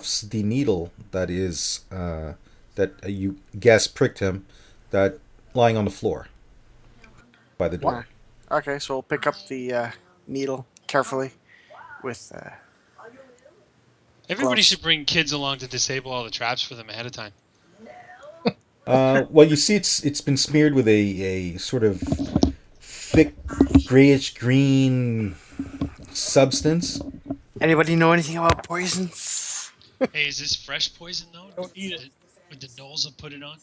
the needle that is that you guess pricked him, that lying on the floor by the What? door. Okay, so we'll pick up the needle carefully with Everybody gloves. should bring kids along to disable all the traps for them ahead of time. Well, you see, it's been smeared with a sort of thick grayish green substance. Anybody know anything about poisons? Hey, is this fresh poison though? Don't eat it. Would the Knowles have put it on?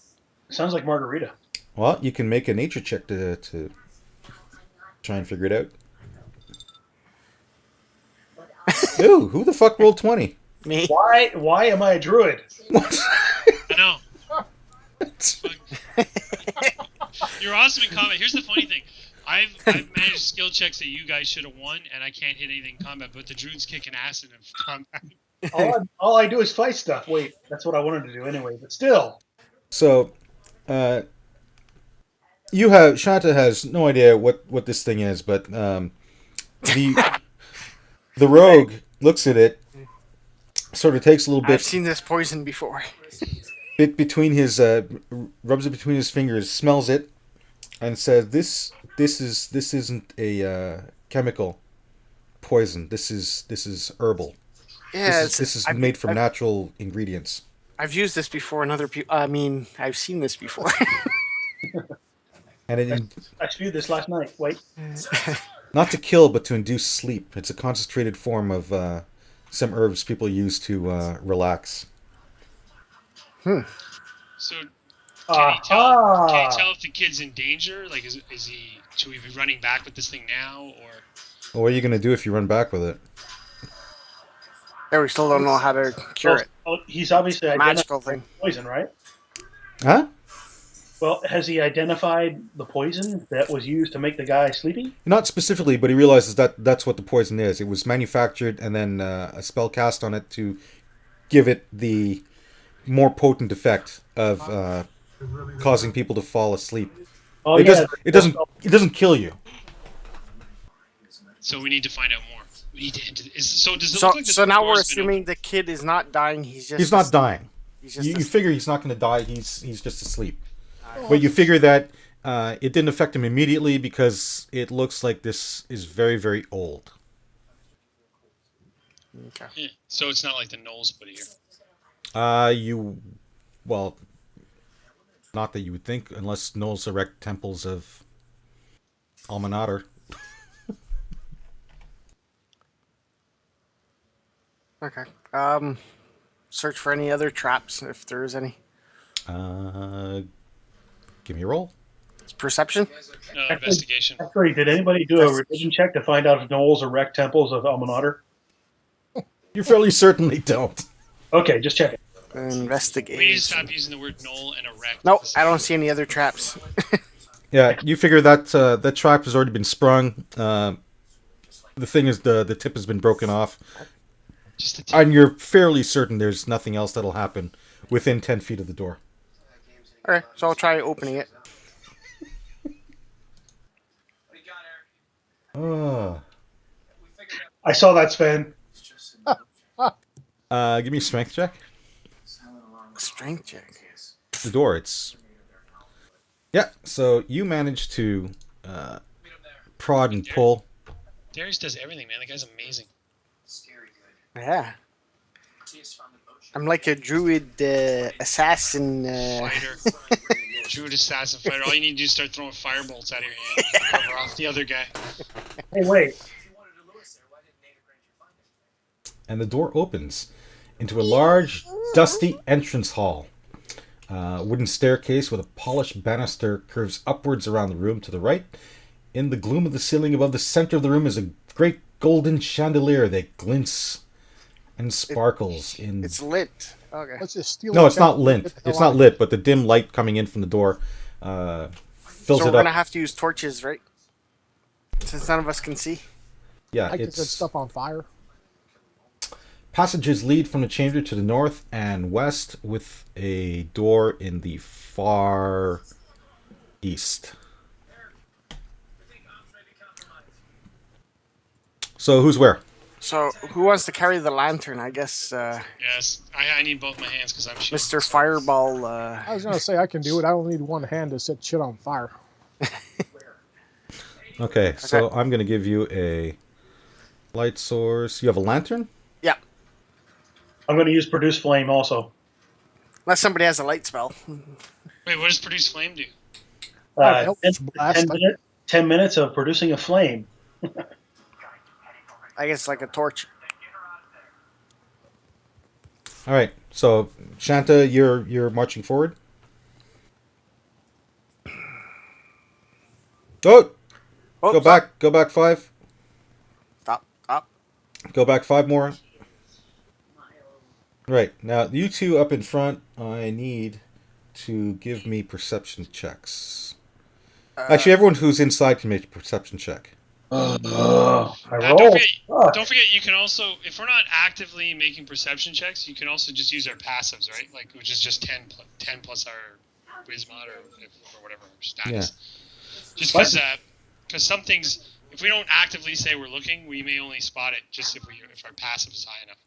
Sounds like margarita. Well, you can make a nature check to try and figure it out. Ooh, who the fuck rolled 20? Me? Why am I a druid? What? I know. You're awesome in combat. Here's the funny thing. I've managed skill checks that you guys should have won, and I can't hit anything in combat, but the druid's kicking ass in combat. All I do is fight stuff. Wait, that's what I wanted to do anyway. But still, So, uh, you have Shanta has no idea what this thing is, but the the rogue looks at it, sort of takes a little I've bit seen this poison before. between his rubs it between his fingers, smells it, and says, This isn't a chemical poison. This is herbal. Yeah, This is I've, made from I've, natural ingredients. I've used this before in other people. I mean, I've seen this before. And I spewed this last night. Wait, not to kill, but to induce sleep. It's a concentrated form of some herbs people use to relax. So aha! can you tell if the kid's in danger? Like, is he? Should we be running back with this thing now, or? Well, what are you going to do if you run back with it? Yeah, we still don't know how to cure it. Well, he's obviously identified Magical thing. the poison, right? Huh? Well, has he identified the poison that was used to make the guy sleepy? Not specifically, but he realizes that that's what the poison is. It was manufactured and then a spell cast on it to give it the more potent effect of causing people to fall asleep. Oh It yeah, doesn't. It doesn't. It doesn't kill you. So we need to find out more. We need to. So does it So, look like so now we're door's been assuming the kid is not dying. He's just. He's not dying. He's just. You figure he's not going to die. He's just asleep. Oh, But you figure that it didn't affect him immediately because it looks like this is very, very old. Okay. Yeah. So it's not like the Knowles put it here. Well, not that you would think, unless Knowles erect temples of Almanater. Okay. Search for any other traps if there is any. Give me a roll. It's perception. No, investigation. Actually, did anybody do a religion check to find out if Knowles erect temples of Almanater? You fairly certainly don't. Okay, just checking. We need to Investigation. stop using the word knoll and erect. Nope, I don't see any other traps. Yeah, you figure that that trap has already been sprung. The thing is, the tip has been broken off, Just a tip. and you're fairly certain there's nothing else that'll happen within 10 feet of the door. Okay, so I'll try opening it. Oh. I saw that, Sven. Give me a strength check. Strength check. The door, it's... Yeah, so you manage to prod and pull. Darius does everything, man. The guy's amazing. Yeah. I'm like a druid assassin. Fighter. Druid assassin fighter. All you need to do is start throwing firebolts out of your hand and cover off the other guy. Hey, wait. And the door opens into a large, dusty entrance hall. A wooden staircase with a polished banister curves upwards around the room to the right. In the gloom of the ceiling above the center of the room is a great golden chandelier that glints and sparkles in... It's lit. Okay. Let's just steal. No, it's not lit. It's not lit, but the dim light coming in from the door fills So we're it gonna up. have to use torches, right? Since none of us can see. Yeah, I can set it's... stuff on fire. Passages lead from the chamber to the north and west with a door in the far east. So who's where? So, who wants to carry the lantern? I guess Yes, I need both my hands because I'm shooting. Mr. Fireball. I was gonna say I can do it. I don't need one hand to set shit on fire. Okay, so I'm going to give you a light source. You have a lantern? Yeah. I'm going to use produce flame also. Unless somebody has a light spell. Wait, what does produce flame do? Eldritch Blast. 10 minutes of producing a flame. I guess like a torch. All right. So, Shanta, you're marching forward. Oh, Oh, go back. Go back 5. Stop. Stop. Go back 5 more. Right. Now, you two up in front, I need to give me perception checks. Actually, everyone who's inside can make a perception check. I Don't roll. forget, you can also, if we're not actively making perception checks, you can also just use our passives, right? Like, which is just 10 plus our Wismod or whatever our status. Just because some things, if we don't actively say we're looking, we may only spot it just if our passive is high enough.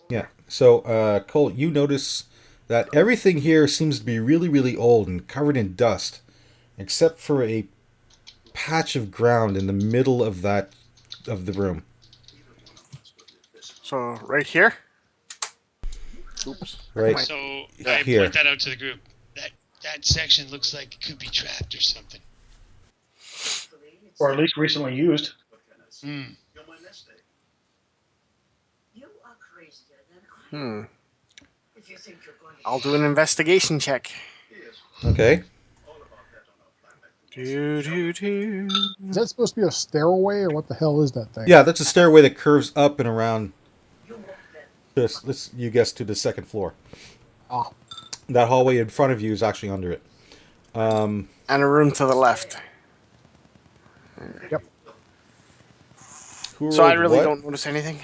Yeah. So, Cole, you notice that everything here seems to be really, really old and covered in dust, except for a patch of ground in the middle of the room. So, right here? Oops. Right. So I here. point that out to the group. That section looks like it could be trapped or something. Or at least recently used. I'll do an investigation check. Okay. Do, do, do. Is that supposed to be a stairway, or what the hell is that thing? Yeah, that's a stairway that curves up and around. You guess to the second floor. Ah. That hallway in front of you is actually under it. And a room to the left. Yep. So I really don't notice anything.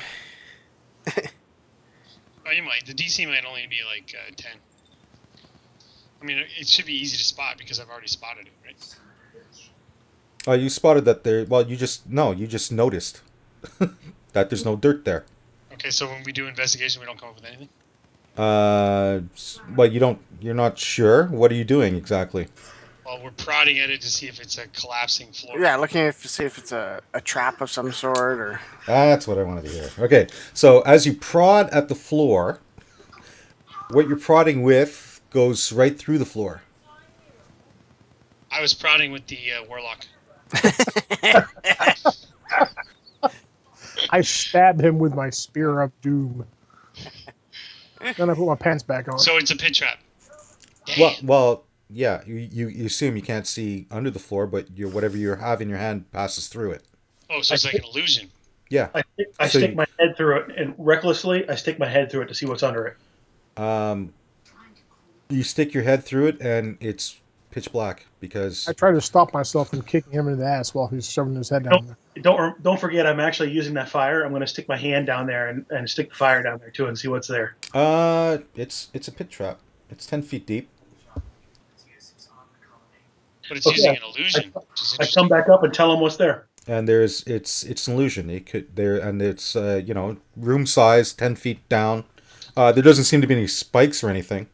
Oh, you might. The DC might only be like 10. I mean, it should be easy to spot because I've already spotted it, right? You spotted that there. Well, you just noticed that there's no dirt there. Okay, so when we do investigation, we don't come up with anything? But you're not sure. What are you doing exactly? Well, we're prodding at it to see if it's a collapsing floor. Yeah, looking to see if it's a trap of some sort or... That's what I wanted to hear. Okay, so as you prod at the floor, what you're prodding with goes right through the floor. I was prodding with the warlock. I stabbed him with my spear of doom. Gonna put my pants back on. So it's a pit trap. Damn. Well, yeah. You assume you can't see under the floor, but whatever you have in your hand passes through it. Oh, so it's like an illusion. Yeah. I stick my head through it, and recklessly, I stick my head through it to see what's under it. You stick your head through it, and it's pitch black because I try to stop myself from kicking him in the ass while he's shoving his head down there. Don't forget, I'm actually using that fire. I'm going to stick my hand down there and stick the fire down there too, and see what's there. It's a pit trap. It's 10 feet deep. But it's using an illusion. I come back up and tell them what's there. And it's an illusion. It's room size, 10 feet down. There doesn't seem to be any spikes or anything.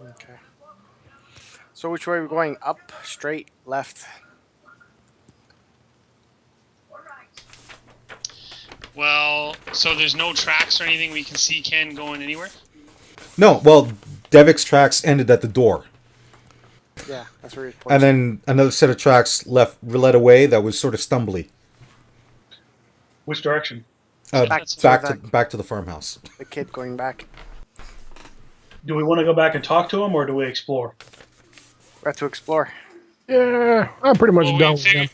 Okay. So which way are we going? Up, straight, left? Well, so there's no tracks or anything we can see Ken going anywhere? No, well, Devik's tracks ended at the door. Yeah, that's where he's pointing. And then another set of tracks led away that was sort of stumbly. Which direction? Back to the farmhouse. The kid going back. Do we want to go back and talk to him, or do we explore? We have to explore. Yeah, I'm pretty much Well, done with him.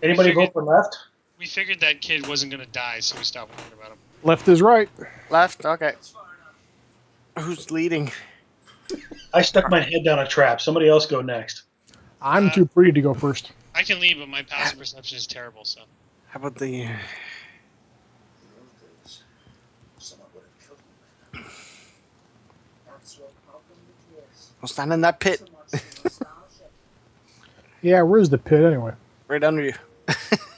Anybody vote for left? We figured that kid wasn't going to die, so we stopped worrying about him. Left is right. Left? Okay. Who's leading? I stuck my head down a trap. Somebody else go next. I'm too pretty to go first. I can leave, but my passive perception is terrible, so... How about the... I'll stand in that pit. Yeah, where's the pit anyway? Right under you.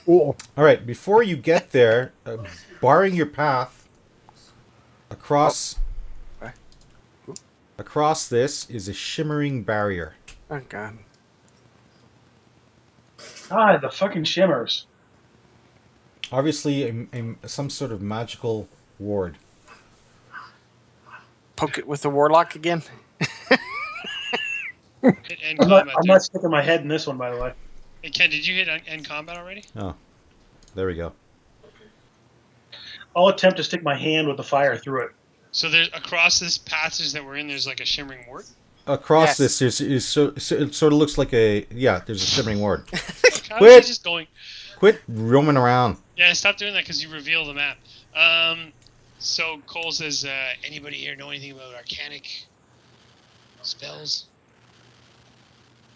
Cool. All right, before you get there, barring your path across across this is a shimmering barrier. Oh god. Ah, the fucking shimmers. Obviously, some sort of magical ward. Poke it with the warlock again. Hit end I'm combat. not sticking my head in this one, by the way. Hey, Ken, did you hit end combat already? Oh, there we go. I'll attempt to stick my hand with the fire through it. So there's across this passage that we're in. There's like a shimmering ward. Across Yes. this so it sort of looks like there's a shimmering ward. How Quit! is he just going? Quit roaming around. Yeah, stop doing that because you reveal the map. So Cole says, anybody here know anything about arcanic spells?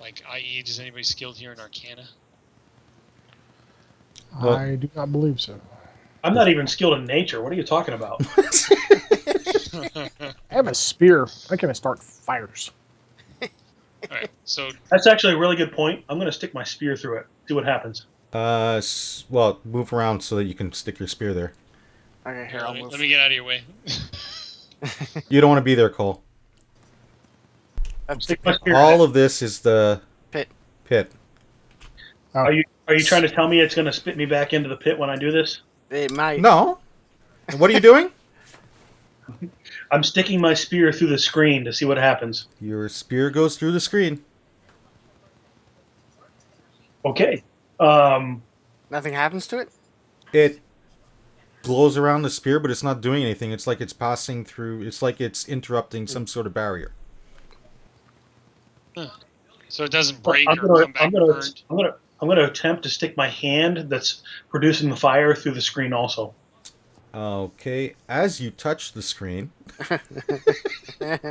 Like, i.e., does anybody skilled here in Arcana? Well- I do not believe so. I'm not even skilled in nature. What are you talking about? I have a spear. I can start fires. Alright, so That's actually a really good point. I'm going to stick my spear through it. See what happens. Well, move around so that you can stick your spear there. Okay, here I'll move. let me get out of your way. You don't want to be there, Cole. That's Stick my spear. All of this is the Pit. pit. Are you trying to tell me it's going to spit me back into the pit when I do this? It might. No. And what are you doing? I'm sticking my spear through the screen to see what happens. Your spear goes through the screen. Okay. Nothing happens to it? It blows around the spear, but it's not doing anything. It's like it's passing through. It's like it's interrupting some sort of barrier. So it doesn't break I'm or come back gonna burned. attempt to stick my hand that's producing the fire through the screen also. Okay. As you touch the screen, Here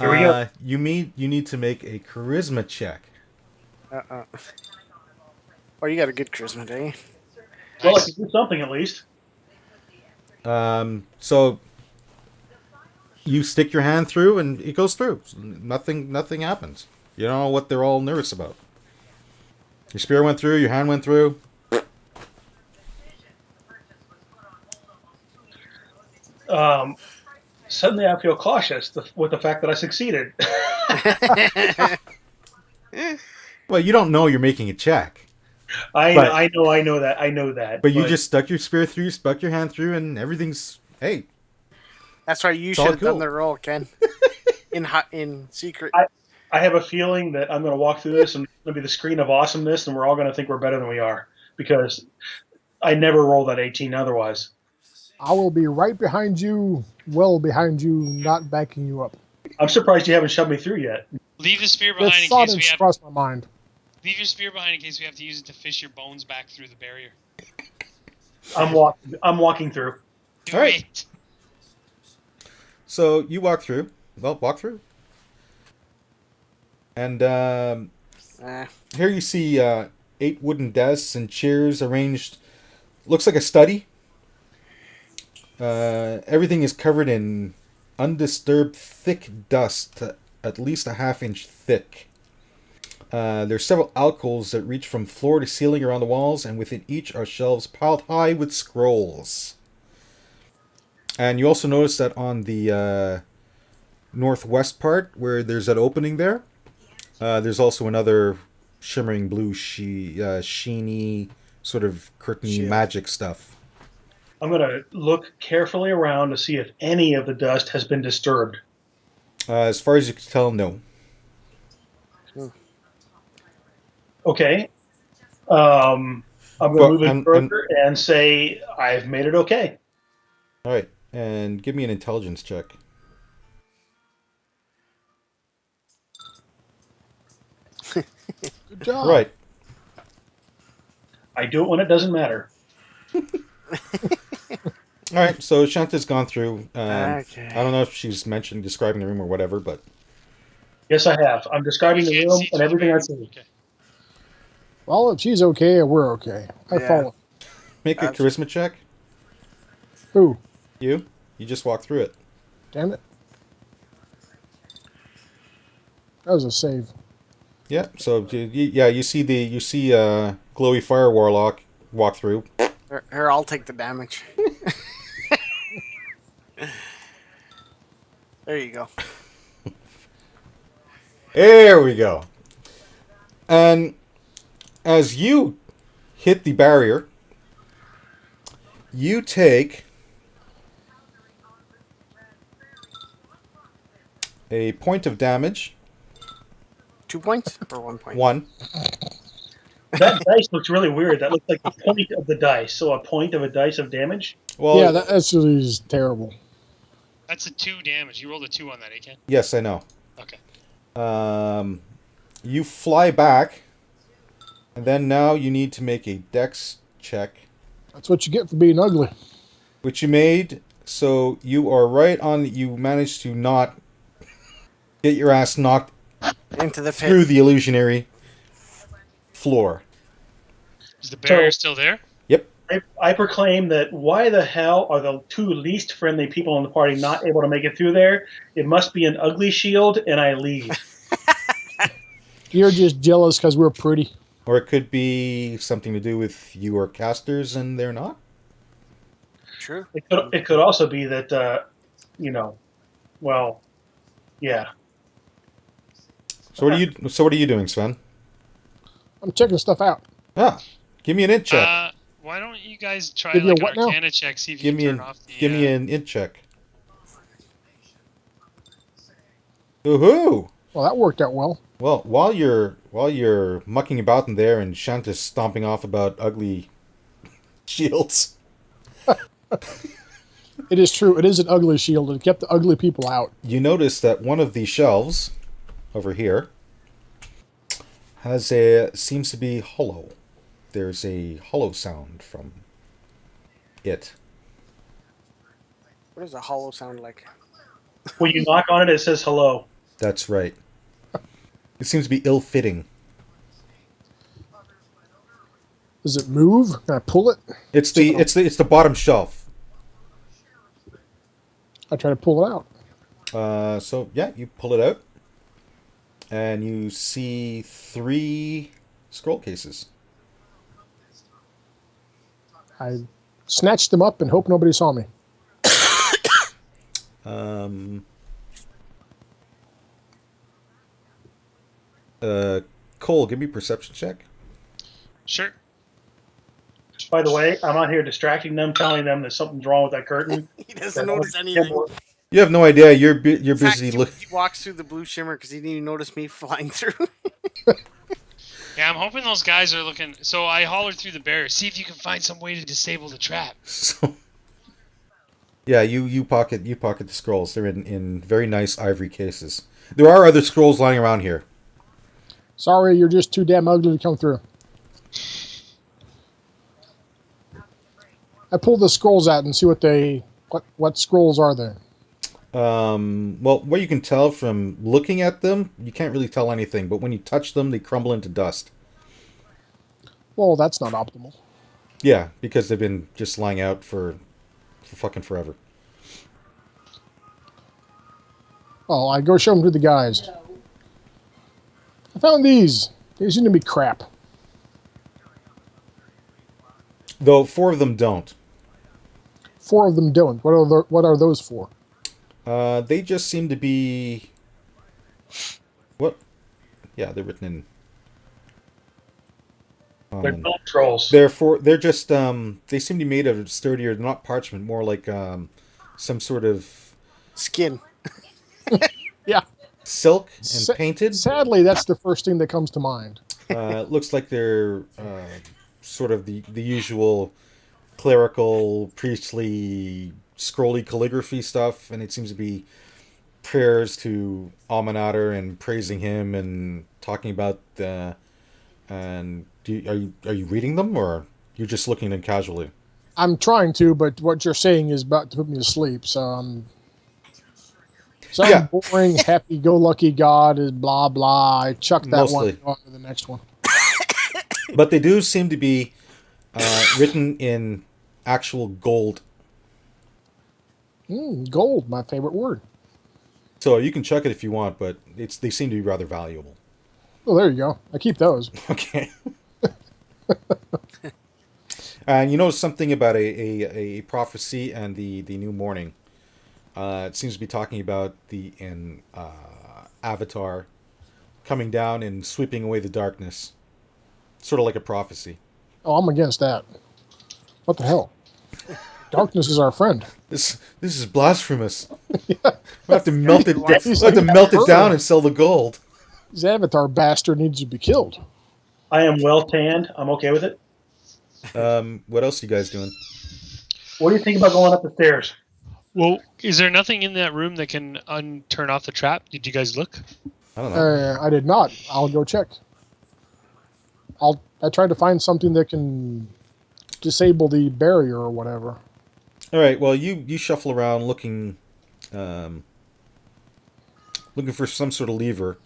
we go. you need to make a charisma check. Oh, you got a good charisma, don't you? Well, I Nice. can do something at least. So you stick your hand through, and it goes through. Nothing happens. You don't know what they're all nervous about. Your spear went through. Your hand went through. Suddenly I feel cautious with the fact that I succeeded. Well, you don't know you're making a check. I But- know that. But you just stuck your spear through, stuck your hand through, and everything's... Hey, That's right. You It's all should have done cool. the roll, Ken. In secret. I have a feeling that I'm going to walk through this and it's going to be the screen of awesomeness, and we're all going to think we're better than we are because I never roll that 18 otherwise. I will be right behind you, well behind you, not backing you up. I'm surprised you haven't shoved me through yet. Leave the spear The behind in thought case we has have. crossed my mind. Leave your spear behind in case we have to use it to fish your bones back through the barrier. I'm walking through. Do All right. it. so you walk through. Well, walk through. And here you see 8 wooden desks and chairs arranged. Looks like a study. Everything is covered in undisturbed thick dust, at least a half-inch thick. There's several alcoves that reach from floor to ceiling around the walls, and within each are shelves piled high with scrolls. And you also notice that on the northwest part, where there's that opening there, there's also another shimmering blue, sheeny, sort of curtainy Shield. magic stuff. I'm going to look carefully around to see if any of the dust has been disturbed. As far as you can tell, no. Okay. I'm going Well, to move in and- further and say I've made it okay. All right, and give me an intelligence check. Good job. Right. I do it when it doesn't matter. All right, so Shanta's gone through. Okay. I don't know if she's describing the room or whatever, but Yes, I have. I'm describing the You can't room see and through the everything I barrier. see. Okay. Well, if she's okay, we're okay. I Yeah. follow. make a charisma check. Ooh, You just walk through it. damn it. That was a save. Yeah. So yeah, you see glowy fire warlock walk through. Here, I'll take the damage. There you go. There we go. And as you hit the barrier, you take a point of damage. 2 points or 1 point? One. That dice looks really weird. That looks like the point of the dice. So a point of a dice of damage. Well, Yeah, that actually is terrible. That's a 2 damage. You rolled a 2 on that, eh, Ken? yes, I know. Okay. You fly back, and then now you need to make a dex check, That's what you get for being ugly. which you made. So you are right on. You managed to not get your ass knocked Into the pit. through the illusionary floor. Is the barrier still there? Yep. I proclaim that why the hell are the two least friendly people in the party not able to make it through there? It must be an ugly shield, and I leave. You're just jealous because we're pretty. Or it could be something to do with you are casters and they're not. True. It could also be that, well, yeah. So what are you doing, Sven? I'm checking stuff out. Ah, give me an int check. Why don't you guys try Give you like a what an now? Arcana check? See if give you me can turn an off the. give me an int check. Woohoo! Well, that worked out well. Well, while you're mucking about in there and Shanta's stomping off about ugly shields, It is true. It is an ugly shield. It kept the ugly people out. you notice that one of the shelves over here seems to be hollow. There's a hollow sound from it. What does a hollow sound like? When you knock on it, it says hello. That's right. It seems to be ill-fitting. Does it move? Can I pull it? It's the bottom shelf. I try to pull it out. So yeah, you pull it out, and you see 3 scroll cases. I snatched them up and hope nobody saw me. Cole, give me a perception check. Sure. By the way, I'm out here distracting them, telling them that something's wrong with that curtain. He doesn't notice anything. You have no idea. You're In fact, busy he looking. walks through the blue shimmer because he didn't even notice me flying through. Yeah, I'm hoping those guys are looking. So I hollered through the barrier. See if you can find some way to disable the trap. So, yeah, you pocket the scrolls. They're in very nice ivory cases. There are other scrolls lying around here. Sorry, you're just too damn ugly to come through. I pull the scrolls out and see what scrolls are there. Well, what you can tell from looking at them, you can't really tell anything. But when you touch them, they crumble into dust. Well, that's not optimal. Yeah, because they've been just lying out for fucking forever. Oh, I go show them to the guys. I found these. They seem to be crap. Though 4 of them don't. 4 of them don't. What are those for? They just seem to be. What? Yeah, they're written in. They're bone trolls. They're just they seem to be made of sturdier, not parchment, more like some sort of Skin. Yeah. silk and painted. Sadly, that's the first thing that comes to mind. It looks like they're sort of the usual clerical, priestly, scrolly calligraphy stuff, and it seems to be prayers to Almanatter and praising him and talking about and are you reading them, or you're just looking at them casually? I'm trying to, but what you're saying is about to put me to sleep, so I'm... Some Yeah. boring, happy-go-lucky god is blah, blah. I chuck that Mostly. one on to the next one. But they do seem to be written in actual gold. Gold, my favorite word. So you can check it if you want, but they seem to be rather valuable. Oh, there you go. I keep those. Okay. And you know something about a prophecy and the new morning. It seems to be talking about the Avatar coming down and sweeping away the darkness, sort of like a prophecy. Oh, I'm against that. What the hell? Darkness is our friend. This is blasphemous. We'll have to melt it. Why- We'll have to melt it down and sell the gold. This Avatar bastard needs to be killed. I am well tanned. I'm okay with it. What else are you guys doing? What do you think about going up the stairs? Well, is there nothing in that room that can turn off the trap? Did you guys look? I don't know. I did not. I'll go check. I tried to find something that can disable the barrier or whatever. All right. Well, you shuffle around looking looking for some sort of lever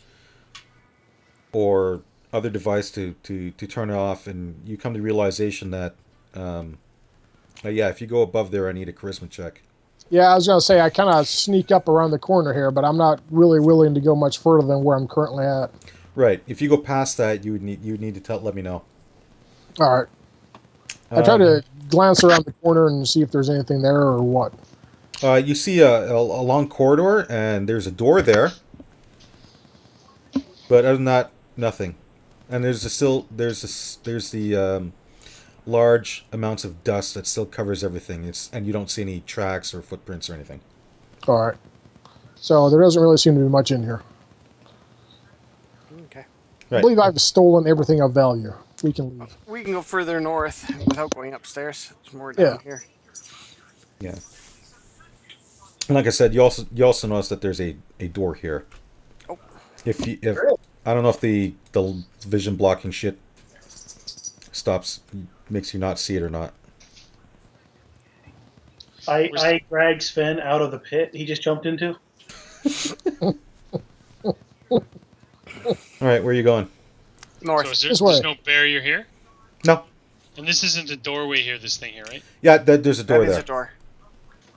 or other device to turn it off, and you come to the realization that yeah, if you go above there, I need a charisma check. Yeah, I was going to say, I kind of sneak up around the corner here, but I'm not really willing to go much further than where I'm currently at. Right. If you go past that, you would need to let me know. All right. I try to glance around the corner and see if there's anything there or what. You see a long corridor, and there's a door there. But other than that, nothing. And there's the large amounts of dust that still covers everything. And you don't see any tracks or footprints or anything. All right. So there doesn't really seem to be much in here. Okay. Right. I believe I've stolen everything of value. We can leave. We can go further north without going upstairs. There's more down here. Yeah. And like I said, you also notice that there's a door here. Oh. If I don't know if the vision blocking shit makes you not see it or not. I dragged Sven out of the pit he just jumped into. All right, where are you going? North. So This way. there's no barrier here? No. And this isn't a doorway here, this thing here, right? Yeah, there's a door That is there. a door.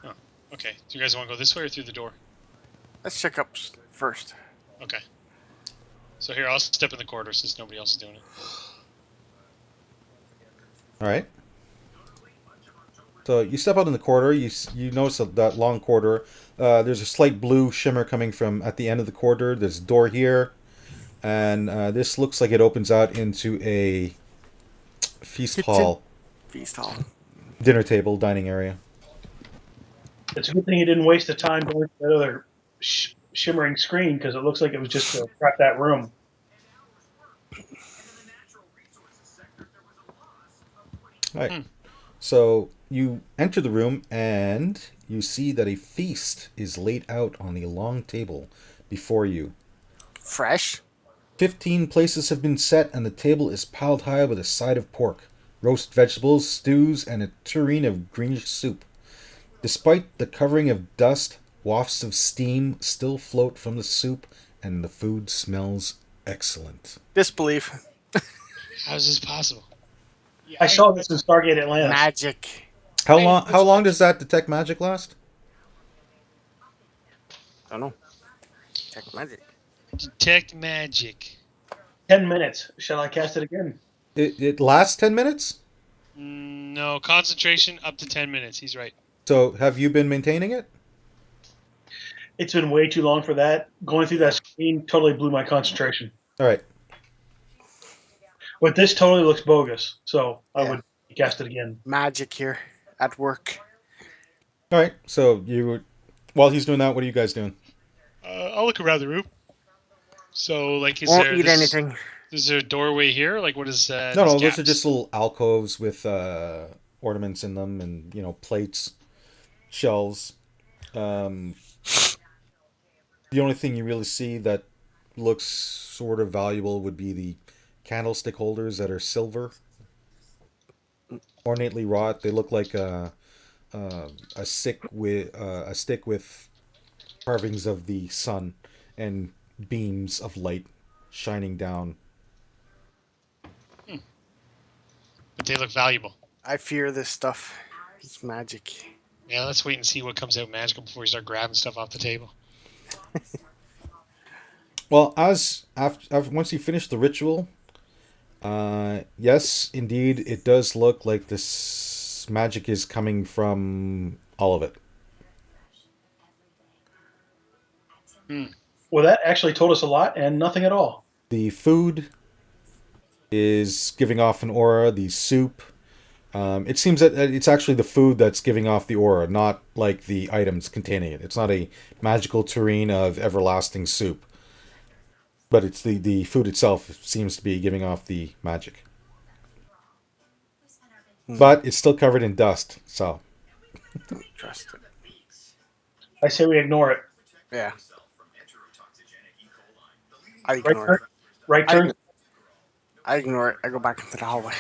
Oh, okay. Do you guys want to go this way or through the door? Let's check up first. Okay. So here, I'll step in the corridor since nobody else is doing it. All right. So you step out in the corridor. You notice that long corridor. There's a slight blue shimmer coming from at the end of the corridor. There's a door here, and this looks like it opens out into a feast Kitchen. hall, Feast hall. dinner table, dining area. It's a good thing you didn't waste the time going to that other shimmering screen because it looks like it was just to prep that room. All right. So you enter the room and you see that a feast is laid out on the long table before you. Fresh. 15 places have been set, and the table is piled high with a side of pork, roast vegetables, stews, and a tureen of greenish soup. Despite the covering of dust, wafts of steam still float from the soup, and the food smells excellent. Disbelief. How is this possible? I saw this in Stargate Atlantis. Magic. How long does that detect magic last? Don't know. Check magic. Detect magic. 10 minutes. Shall I cast it again? It lasts 10 minutes? No, concentration up to 10 minutes. He's right. So have you been maintaining it? It's been way too long for that. Going through that screen totally blew my concentration. All right. But this totally looks bogus, so I would cast it again. Magic here at work. All right. So while he's doing that, what are you guys doing? I'll look around the room. So, like, Won't eat anything. Is there a doorway here? Like, what is No, these those gaps? are just little alcoves with ornaments in them, and plates, shelves. The only thing you really see that looks sort of valuable would be the candlestick holders that are silver, ornately wrought. They look like a stick with carvings of the sun and beams of light shining down. But they look valuable. I fear this stuff. It's magic. Yeah, let's wait and see what comes out magical before we start grabbing stuff off the table. Well, as after once you finish the ritual, yes, indeed, it does look like this magic is coming from all of it. Hmm. Well, that actually told us a lot and nothing at all. The food is giving off an aura. The soup. It seems that it's actually the food that's giving off the aura, not like the items containing it. It's not a magical tureen of everlasting soup, but it's the food itself seems to be giving off the magic. But it's still covered in dust, so Don't trust it. I say we ignore it. Yeah. I Right ignore turn. it. Right I, turn. I ignore it. I go back into the hallway.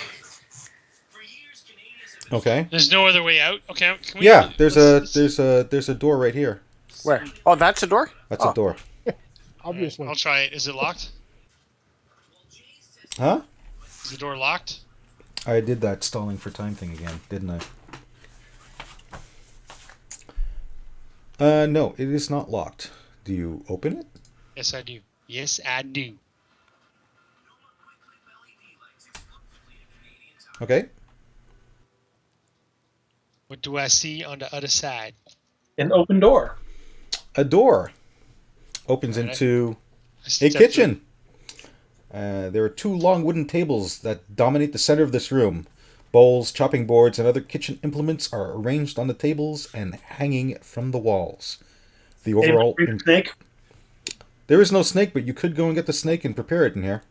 okay. There's no other way out. Okay, can we? Yeah, there's let's- a door right here. Where? Oh, that's a door? That's Oh. a door. Obviously. I'll try it. Is it locked? Huh? Is the door locked? I did that stalling for time thing again, didn't I? No, it is not locked. Do you open it? Yes, I do. Yes, I do. Okay. What do I see on the other side? An open door. A door opens Right. into I a stepped kitchen. There are two long wooden tables that dominate the center of this room. Bowls, chopping boards, and other kitchen implements are arranged on the tables and hanging from the walls. The overall Anybody bring snake. there is no snake, but you could go and get the snake and prepare it in here.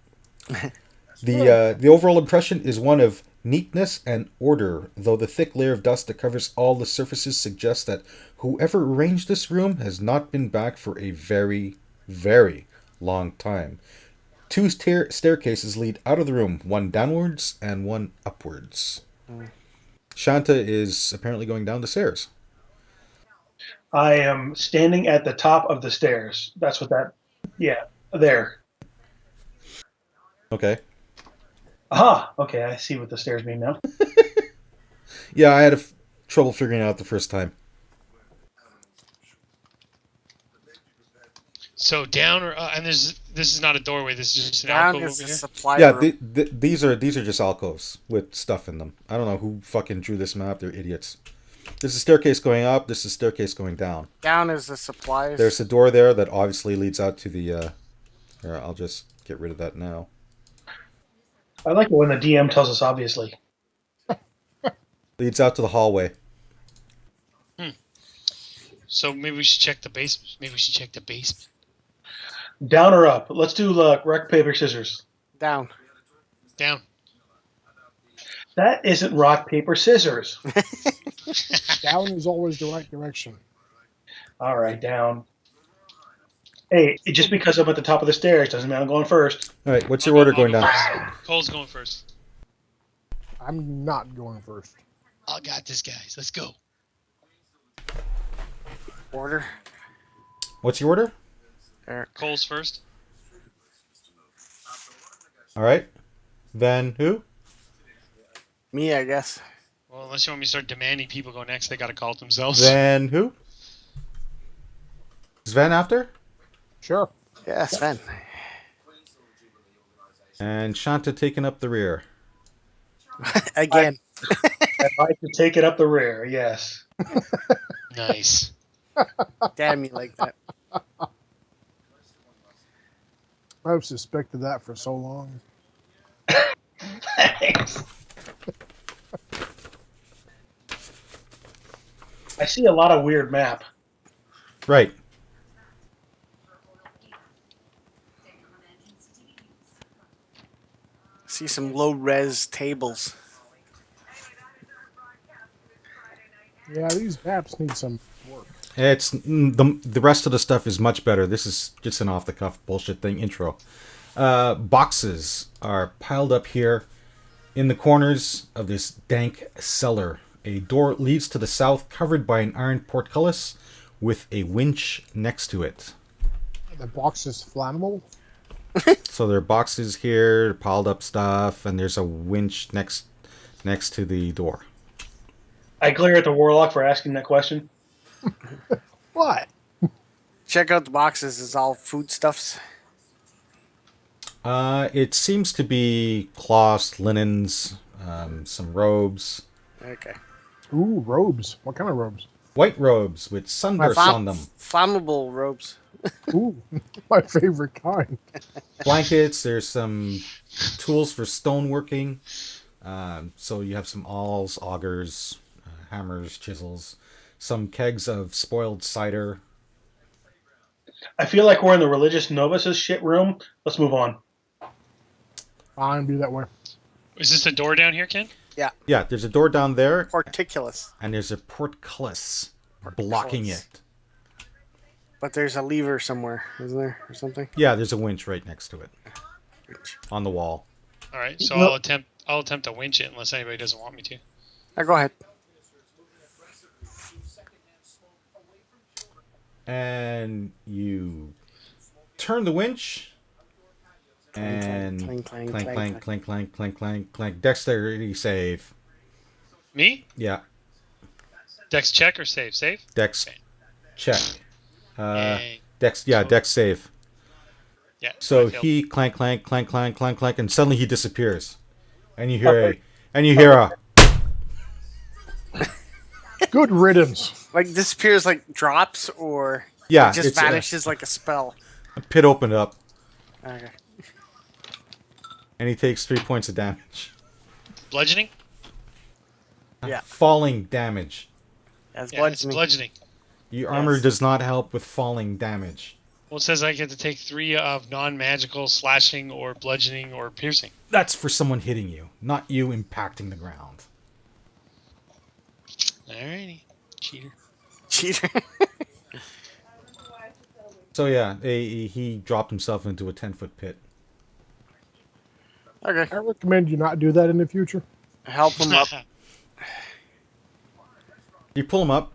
The overall impression is one of neatness and order, though the thick layer of dust that covers all the surfaces suggests that whoever arranged this room has not been back for a very, very long time. Two staircases lead out of the room, one downwards and one upwards. Shanta is apparently going down the stairs. I am standing at the top of the stairs. That's what that. Yeah, there. Okay. Aha. Okay, I see what the stairs mean now. Yeah, I had trouble figuring it out the first time. So down or and this is not a doorway. This is just an Down alcove is over the here. supply Yeah, room. these are just alcoves with stuff in them. I don't know who fucking drew this map. They're idiots. There's a staircase going up. There's a staircase going down. Down is the supplies. There's a door there that obviously leads out to the. Or I'll just get rid of that now. I like it when the DM tells us obviously. Leads out to the hallway. So maybe we should check the basement. Maybe we should check the basement. Down or up? Let's do rock, paper, scissors. Down. Down. That isn't rock, paper, scissors. Down is always the right direction. All right, down. Hey, just because I'm at the top of the stairs doesn't mean I'm going first. All right, what's your order going down? Cole's going first. I'm not going first. I got this, guys. Let's go. Order. What's your order? There. Cole's first. All right. Then who? Me, I guess. Well, unless you want me to start demanding people go next, they got to call it themselves. Then who? Sven after? Sure. Yeah, Sven. And Shanta taking up the rear. Again. I'd like to take it up the rear, yes. Nice. Damn you like that. I've suspected that for so long. Thanks. I see a lot of weird map. Right. See some low res tables. Yeah, these maps need some work. It's the rest of the stuff is much better. This is just an off the cuff bullshit thing intro. Boxes are piled up here in the corners of this dank cellar. A door leads to the south, covered by an iron portcullis with a winch next to it. The box is flammable. So there are boxes here, piled up stuff, and there's a winch next to the door. I glare at the warlock for asking that question. What? Check out the boxes. It's all foodstuffs. It seems to be cloths, linens, some robes. Okay. Ooh, robes. What kind of robes? White robes with sunbursts on them. Flammable robes. Ooh, my favorite kind. Blankets, there's some tools for stoneworking. So you have some awls, augers, hammers, chisels, some kegs of spoiled cider. I feel like we're in the religious novices shit room. Let's move on. Fine, be that way. Is this the door down here, Ken? Yeah, there's a door down there, Portcullis. and there's a portcullis blocking it. But there's a lever somewhere, isn't there? Or something? Yeah, there's a winch right next to it on the wall. All right, so No. I'll attempt to winch it unless anybody doesn't want me to. Go ahead. And you turn the winch, and Clank, clank, clank, clank, clank, clank, clank, clank, clank, clank. Dexterity save. Me? Yeah, Dex check or save? Save? dex Okay. check. Yay. Dex, yeah, dex save. Yeah. So I failed. he clank, clank, clank, clank, clank, clank, and suddenly he disappears, and you hear a Good riddance. Like disappears like drops or yeah, it just it's vanishes like a spell. a pit opened up, Okay. and he takes 3 points of damage. Bludgeoning? Yeah. Falling damage. That's Yeah, it's bludgeoning. bludgeoning. Your armor Yes. does not help with falling damage. Well, it says I get to take 3 of non-magical slashing or bludgeoning or piercing. That's for someone hitting you, not you impacting the ground. Alrighty. Cheater. Cheater. So yeah, he dropped himself into a 10-foot pit. Okay. I recommend you not do that in the future. Help him up. You pull him up.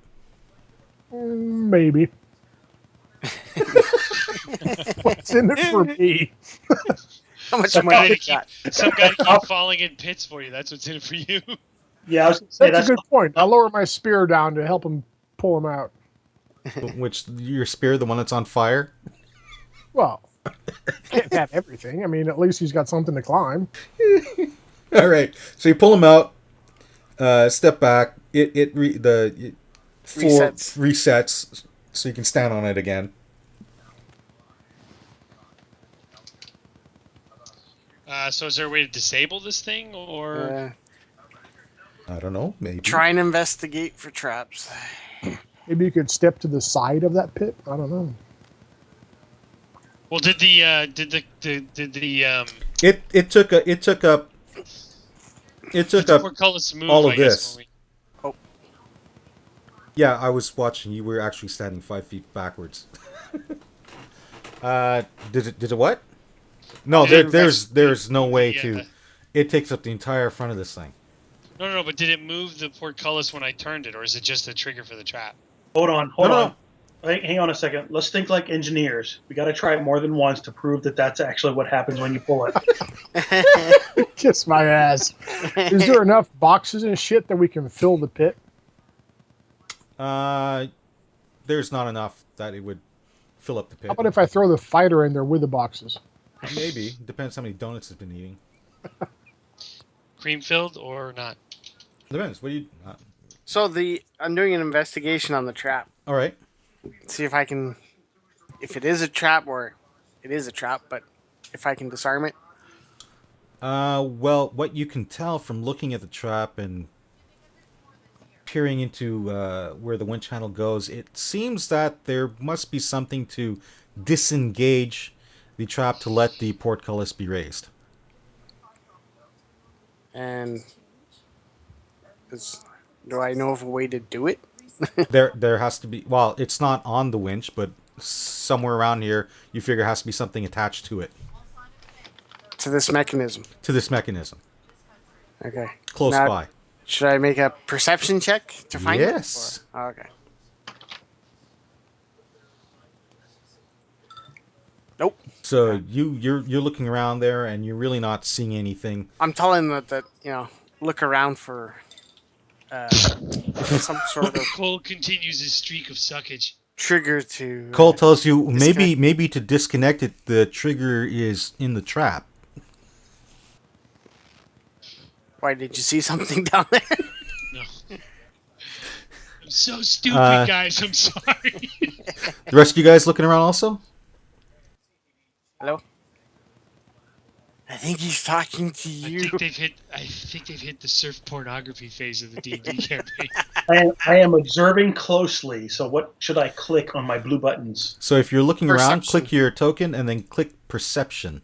Maybe. What's in it for me? How much Some money guy, you got? some guy to keep falling in pits for you. That's what's in it for you. Yeah, I was going to say That's a good point. I'll lower my spear down to help him pull him out. Which your spear, the one that's on fire? Well, can't have everything. I mean, at least he's got something to climb. All right. So you pull him out. Step back. It resets, so you can stand on it again. So is there a way to disable this thing, or I don't know. Maybe. Try and investigate for traps. Maybe you could step to the side of that pit. I don't know. well, did the It took up portcullis move, all of I guess, this. when Yeah, I was watching. You were actually standing 5 feet backwards. Did it what? No, there's no way to. It takes up the entire front of this thing. No, but did it move the portcullis when I turned it, or is it just a trigger for the trap? Hold on. No. Hang on a second. Let's think like engineers. We got to try it more than once to prove that that's actually what happens when you pull it. Kiss my ass. Is there enough boxes and shit that we can fill the pit? There's not enough that it would fill up the pit. How about if I throw the fighter in there with the boxes? Maybe. Depends how many donuts it's been eating. Cream filled or not? Depends. What do you? So I'm doing an investigation on the trap. All right. See if I can, if it is a trap or it is a trap, but if I can disarm it. Well, what you can tell from looking at the trap and peering into where the winch handle goes, it seems that there must be something to disengage the trap to let the portcullis be raised. And do I know of a way to do it? There has to be. Well, it's not on the winch, but somewhere around here, you figure has to be something attached to it. To this mechanism. To this mechanism. Okay. Close Now, by. Should I make a perception check to find it? Yes. Or- okay. Nope. So you're looking around there, and you're really not seeing anything. I'm telling them that look around for some sort of Cole continues his streak of suckage. trigger to. Cole tells you disconnect. maybe to disconnect it, the trigger is in the trap. Why, did you see something down there? No. I'm so stupid, guys. I'm sorry. The rest of you guys looking around also? Hello? I think he's talking to you. I think they've hit the surf pornography phase of the D&D campaign. I am observing closely. So what should I click on my blue buttons? So if you're looking around, Perception. click your token and then click perception.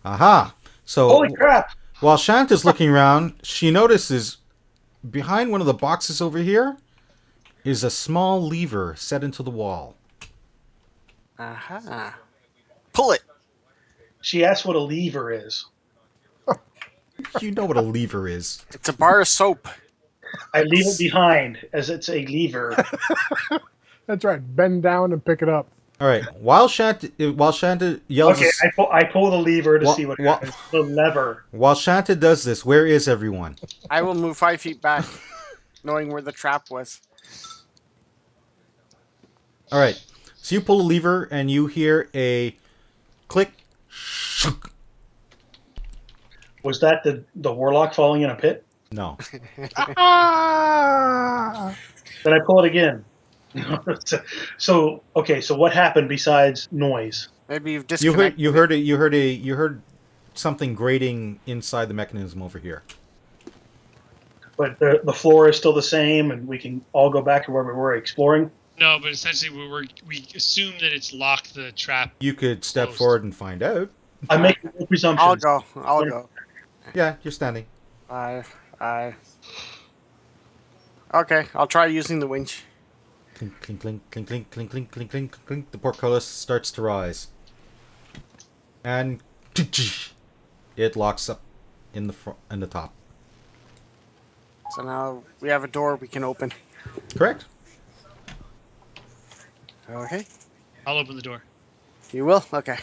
Aha! So Holy crap! while Shanta's looking around, she notices behind one of the boxes over here is a small lever set into the wall. Aha. Pull it. She asked what a lever is. You know what a lever is. It's a bar of soap. I leave it behind as it's a lever. That's right. Bend down and pick it up. All right. While Shanta yells, Okay, I pull the lever to see what Wha- happens. The lever. while Shanta does this, where is everyone? I will move 5 feet back, knowing where the trap was. All right. So you pull the lever and you hear a click. Was that the warlock falling in a pit? No. Ah! Then I pull it again. So what happened besides noise? Maybe you've You disconnected. you heard something grating inside the mechanism over here. But the floor is still the same, and we can all go back to where we were exploring. No, but essentially we assume that it's locked the trap. You could step Closed. forward and find out. I'm making no presumptions. I'll go. Yeah, you're standing. I. Okay, I'll try using the winch. Clink, clink, clink, clink, clink, clink, clink, clink, clink, clink. The portcullis starts to rise. And it locks up in the top. So now we have a door we can open. Correct? Okay. I'll open the door. You will? Okay.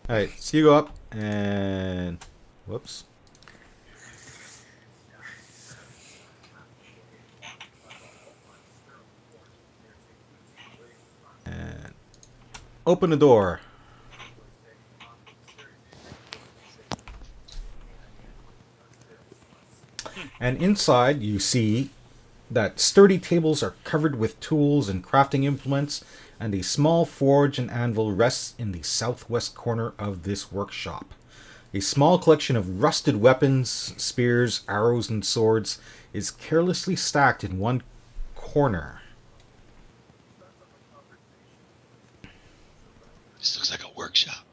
Alright, so you go up and... Whoops. And open the door. And inside you see that sturdy tables are covered with tools and crafting implements, and a small forge and anvil rests in the southwest corner of this workshop. A small collection of rusted weapons, spears, arrows, and swords is carelessly stacked in one corner. This looks like a workshop.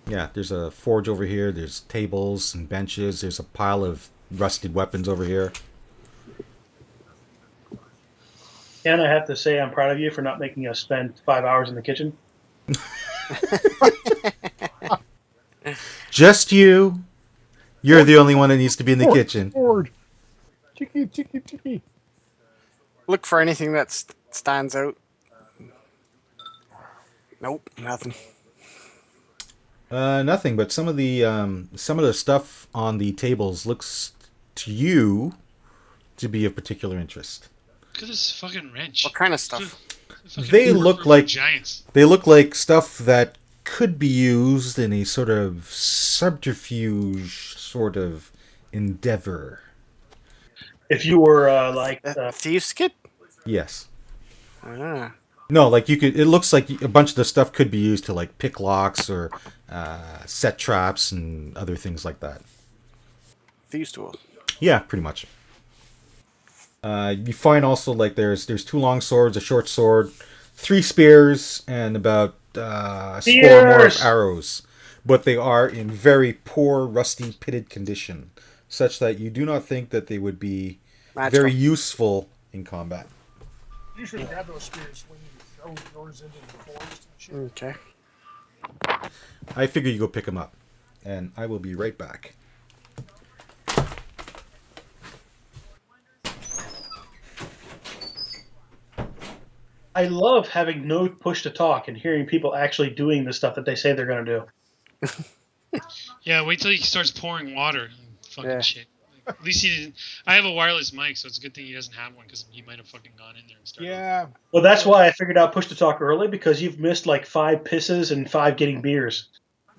Yeah, there's a forge over here, there's tables and benches, there's a pile of rusted weapons over here. And I have to say I'm proud of you for not making us spend 5 hours in the kitchen. Just you. You're the only one that needs to be in the kitchen. Forward. Chicky. Look for anything that stands out. Nope, nothing. Nothing, but some of the stuff on the tables looks to you to be of particular interest. Look at this fucking wrench. What kind of stuff? They look like giants. They look like stuff that could be used in a sort of subterfuge sort of endeavor. If you were like Thieves' kit? Yes. Ah. No, like you could. It looks like a bunch of the stuff could be used to like pick locks or set traps and other things like that. Thieves' tools. Yeah, pretty much. You find also like there's 2 long swords, a short sword, 3 spears, and about a score more of arrows. But they are in very poor, rusty, pitted condition, such that you do not think that they would be Magical. very useful in combat. You should grab those spears when you throw yours into the forest and shit. Okay. I figure you go pick them up, and I will be right back. I love having no push to talk and hearing people actually doing the stuff that they say they're going to do. Yeah, wait till he starts pouring water. Fucking Yeah. shit. At least he didn't. I have a wireless mic, so it's a good thing he doesn't have one because he might have fucking gone in there and started. Yeah. Well, that's why I figured out push to talk early, because you've missed like 5 pisses and 5 getting beers.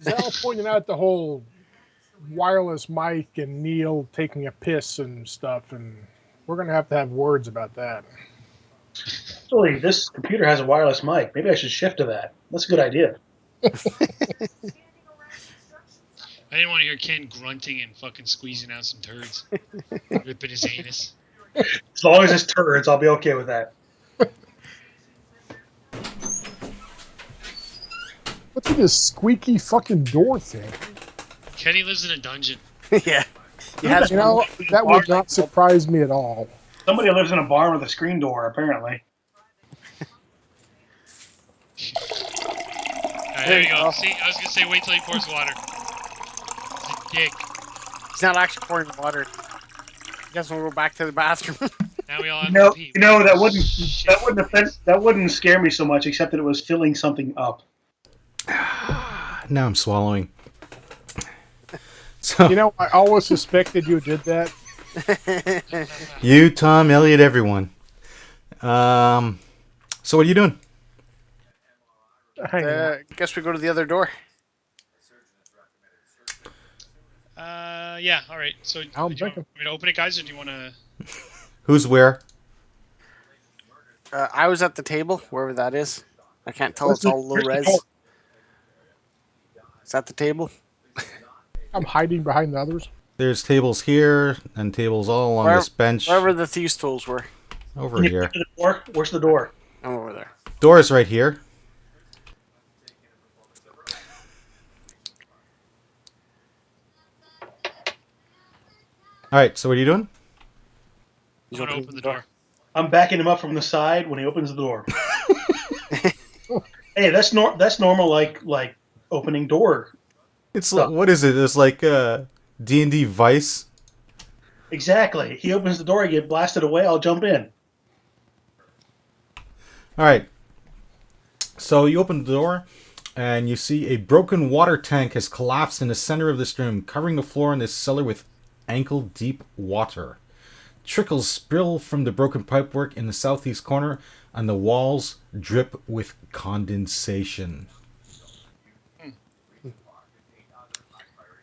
Zell pointed out the whole wireless mic and Neil taking a piss and stuff, and we're going to have words about that. Actually, this computer has a wireless mic. Maybe I should shift to that. That's a good idea. I didn't want to hear Ken grunting and fucking squeezing out some turds, ripping his anus. As long as it's turds, I'll be okay with that. What's with this squeaky fucking door thing? Kenny lives in a dungeon. Yeah. He has You know, that would not surprise me at all. Somebody lives in a barn with a screen door, apparently. Alright, there you go. See, I was gonna say wait till he pours water. It's a dick. He's not actually pouring water. He doesn't want to go back to the bathroom. Now we all have to pee. That wouldn't scare me so much, except that it was filling something up. Now I'm swallowing. So You know, I always suspected you did that. you, Tom, Elliot, everyone. So what are you doing? Hang on. Guess we go to the other door. Yeah, alright. So, do you want thinking. me to open it, guys, or do you want to... Who's where? I was at the table, wherever that is. I can't tell. Where's It's all the- low where's the res. door? Is that the table? I'm hiding behind the others. There's tables here and tables all along this bench Wherever the thieves' tools were. over Can you here. get to the door? Where's the door? I'm over there. Door's right here. All right, so what are you doing? I'm going to open the door. I'm backing him up from the side when he opens the door. Hey, that's normal, like opening door. It's like, what is it? It's like D&D Vice. Exactly. He opens the door, I get blasted away, I'll jump in. All right. So you open the door, and you see a broken water tank has collapsed in the center of this room, covering the floor in this cellar with ankle-deep water. Trickles spill from the broken pipework in the southeast corner, and the walls drip with condensation.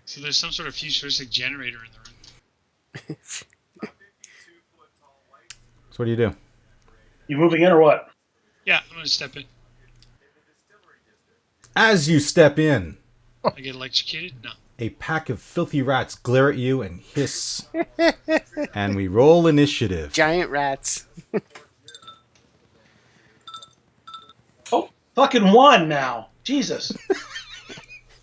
So there's some sort of futuristic generator in the room. So what do you do? You moving in or what? Yeah, I'm going to step in. As you step in, I get electrocuted? No. a pack of filthy rats glare at you and hiss. And we roll initiative. Giant rats. Oh, fucking one now. Jesus.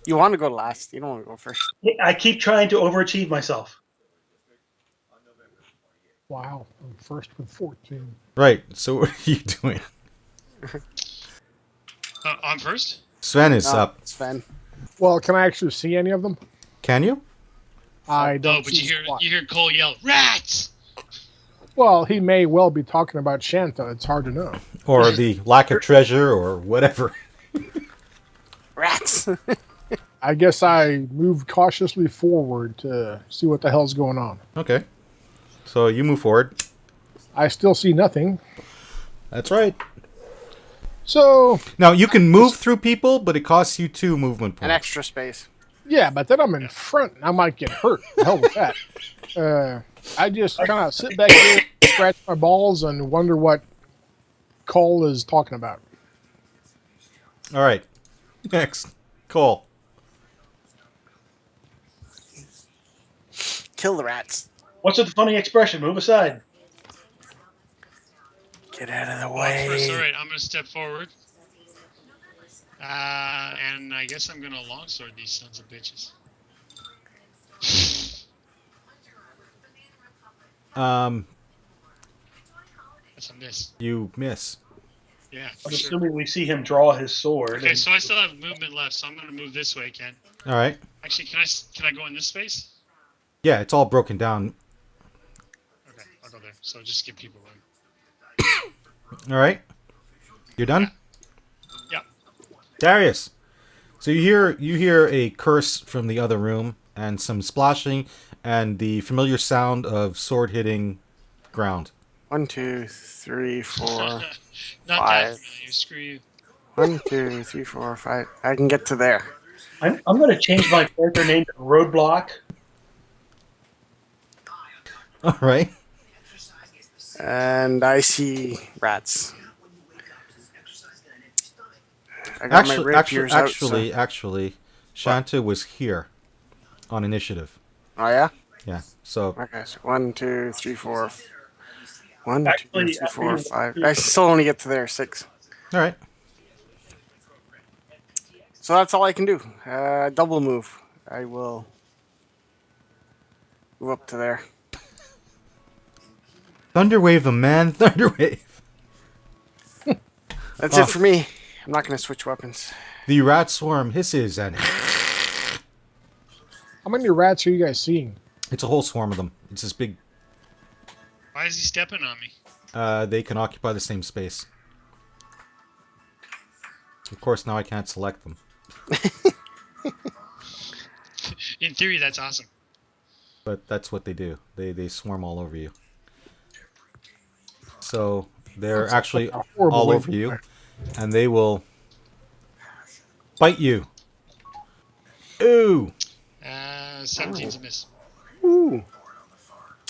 You want to go last. You don't want to go first. I keep trying to overachieve myself. Wow. I'm first with 14. Right, so what are you doing? I'm first? Sven is Oh, up. it's Sven. Well, can I actually see any of them? Can you? I don't No, but see squat. you hear Cole yell, "Rats!" Well, he may well be talking about Shanta. It's hard to know. Or the lack of treasure or whatever. Rats. I guess I move cautiously forward to see what the hell's going on. Okay. So you move forward. I still see nothing. That's right. So, Now, you can move through people, but it costs you 2 movement An points. extra space. yeah, but then I'm in front. I might get hurt. The hell with that. I just kind of sit back here, scratch my balls, and wonder what Cole is talking about. All right. Next. Cole. Kill the rats. What's with the funny expression? Move aside. Get out of the Well, first, all way. right, I'm going to step forward. And I guess I'm going to longsword these sons of bitches. That's a miss. You miss. Yeah, I'm for sure. assuming we see him draw his sword. Okay, and- so I still have movement left, so I'm going to move this way, Ken. All right. Actually, can I go in this space? Yeah, it's all broken down. Okay, I'll go there. So just give people room. All right. You're done? Yeah. Darius. So you hear a curse from the other room and some splashing and the familiar sound of sword hitting ground. 1, 2, 3, 4, Not that 5. familiar. Screw you. 1, 2, 3, 4, 5. I can get to there. I'm going to change my character name to Roadblock. All right. And I see rats. I got my rapiers out. Actually, Shanta was here on initiative. Oh, yeah? Yeah. So Okay, so 1, 2, 3, 4. 1, 2, Actually, 3, 4, 5. I still only get to there. 6. all right. So that's all I can do. Double move. I will move up to there. Thunderwave them, man. Thunderwave. That's it for me. I'm not going to switch weapons. The rat swarm hisses and How many rats are you guys seeing? it's a whole swarm of them. It's this big. Why is he stepping on me? They can occupy the same space. Of course, now I can't select them. In theory, that's awesome. But that's what they do. They swarm all over you. So they're actually a horrible all way over to you, play. and they will bite you. Ooh! 17's a miss. Ooh.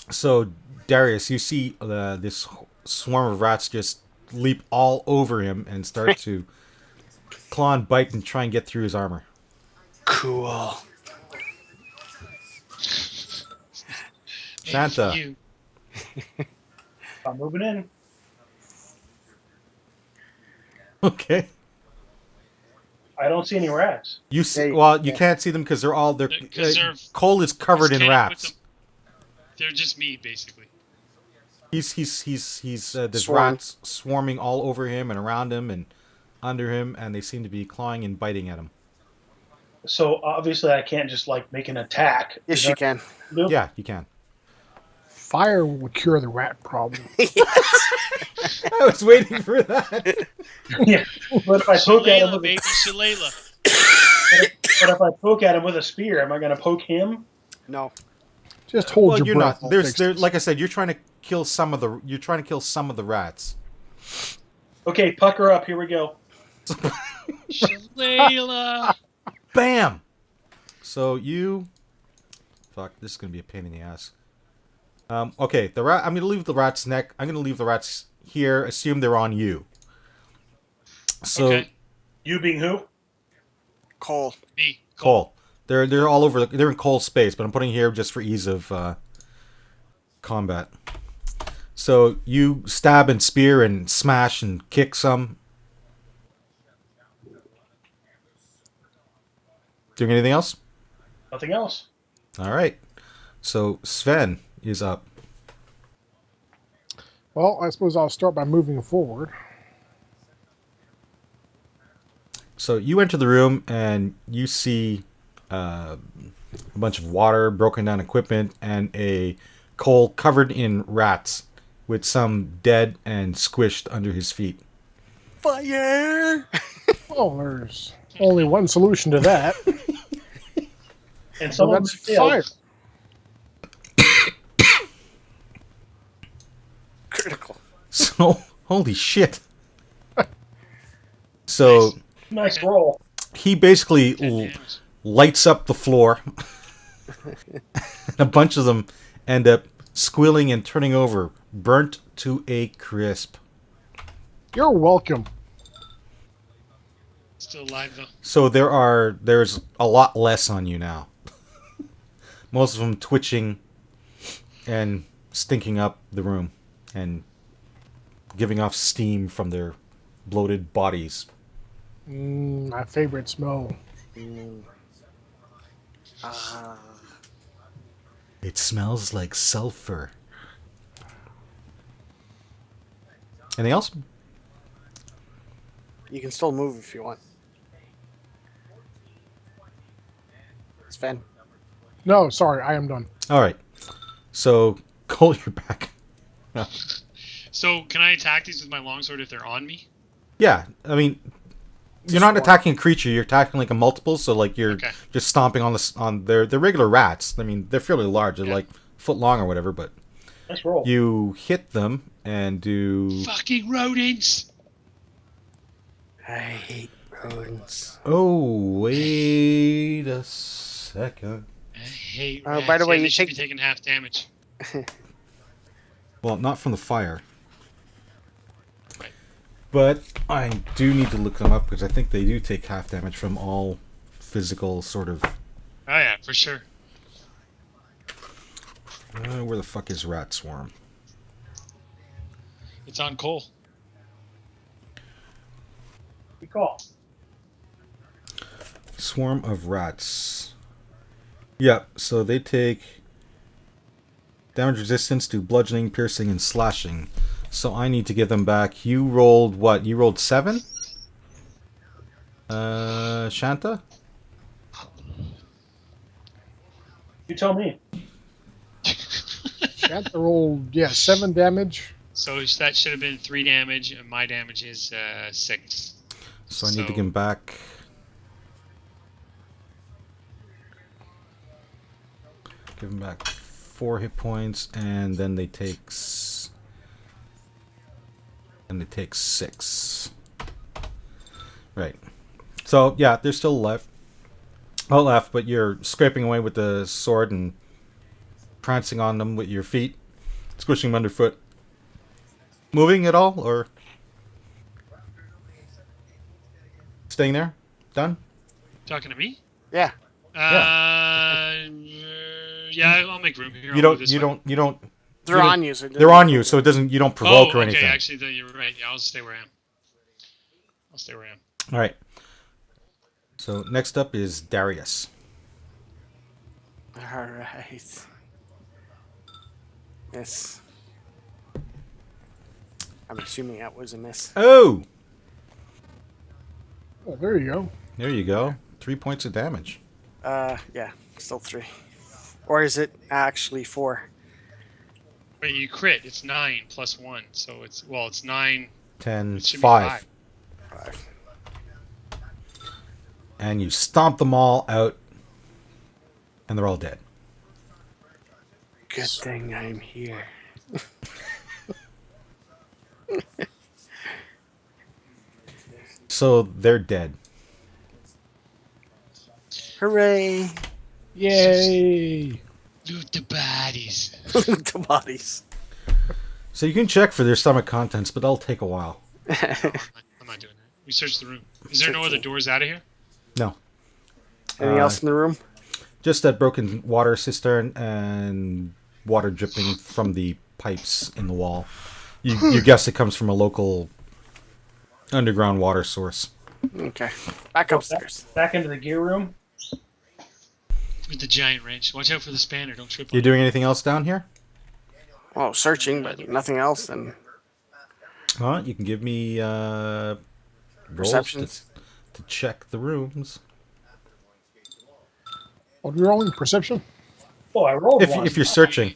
So Darius, you see this swarm of rats just leap all over him and start to claw and bite and try and get through his armor. Cool. Shanta. You. I'm moving in. Okay. I don't see any rats. You see, Hey, well, you yeah. can't see them because they're all. Because they're- Cole is covered in Just can't put rats. them- They're just me, basically. He's there's Swarm. rats swarming all over him and around him and under him, and they seem to be clawing and biting at him. So obviously I can't just like make an attack. Yes, Is you that can. what I do? Yeah, you can. Fire will cure the rat problem. I was waiting for that. Yeah. But if I poke at him Shalala, with baby, Shalala. but if I poke at him with a spear, am I going to poke him? No. Just hold Well, your you're breath. not. I'll There's fix there this. like I said, you're trying to kill some of the rats. Okay, pucker up. Here we go. Shalala. Bam. So you. Fuck, this is gonna be a pain in the ass. Okay, the rat. I'm gonna leave the rat's neck. I'm gonna leave the rats here. Assume they're on you. So Okay. You being who? Cole. Me. Cole, they're all over. They're in Cole's space, but I'm putting here just for ease of combat. So you stab and spear and smash and kick some. Doing anything else? Nothing else. All right. So Sven is up. Well, I suppose I'll start by moving forward. So you enter the room and you see a bunch of water, broken down equipment, and a Cole covered in rats with some dead and squished under his feet. Fire! Well, there's only one solution to that. And So someone that's failed. fire. Critical. So, holy shit. So Nice roll. he basically 10 damage. lights up the floor. A bunch of them end up squealing and turning over, burnt to a crisp. You're welcome. Still alive, though. So there's a lot less on you now. Most of them twitching and stinking up the room and giving off steam from their bloated bodies. My favorite smell. Ah. It smells like sulfur. Anything else? You can still move if you want. Sven. No, sorry, I am done. All right. So, Cole, you're back. So, can I attack these with my longsword if they're on me? Yeah, I mean, You're not attacking a creature. You're attacking like a multiple. So like you're Okay. just stomping on their regular rats. I mean, they're fairly large. They're like foot long or whatever. But Nice roll. you hit them and do. Fucking rodents. I hate rodents. Oh, wait a second. I hate. Oh, by the rats. way, Yeah, you they should take- be taking half damage. Well, not from the fire. Right. But I do need to look them up because I think they do take half damage from all physical sort of. Oh yeah, for sure. Where the fuck is Rat Swarm? It's on Cole. Good call. Swarm of rats. Yep, so they take damage resistance to bludgeoning, piercing, and slashing. So I need to give them back. You rolled what? You rolled 7? Shanta? You tell me. Shanta rolled 7 damage. So that should have been 3 damage, and my damage is 6. So I need to give him back. Give him back 4 hit points, and then they take. And they take 6. Right. So yeah, they're still alive. All left, but you're scraping away with the sword and prancing on them with your feet, squishing them underfoot. Moving at all, or staying there? Done? Talking to me? Yeah. Yeah, I'll make room here. You don't. You don't. They're You on you. So it They're doesn't- on you, so it doesn't. You don't provoke or okay, anything. actually, you're right. Yeah, I'll stay where I am. I'll stay where I am. All right. So next up is Darius. All right. Miss. I'm assuming that was a miss. Oh, Oh, there you go. there you go. 3 points of damage. Yeah, still 3. Or is it actually 4? Wait, you crit. It's 9 plus 1, so it's 9. 10, It should be 5. 5. And you stomp them all out, and they're all dead. Good thing I'm here. So they're dead. Hooray! Yay! Loot the bodies. The bodies. So you can check for their stomach contents, but that'll take a while. I'm not doing that. We searched the room. Is there no other doors out of here? No. Anything else in the room? Just that broken water cistern and water dripping from the pipes in the wall. You guess it comes from a local underground water source. Okay. Back upstairs. Back into the gear room. With the giant wrench. Watch out for the spanner. Don't trip on You it. doing anything else down here? Oh, searching, but nothing else. And You can give me rolls perceptions. to check the rooms. What are you rolling? Perception? Oh, I rolled one. If you're searching.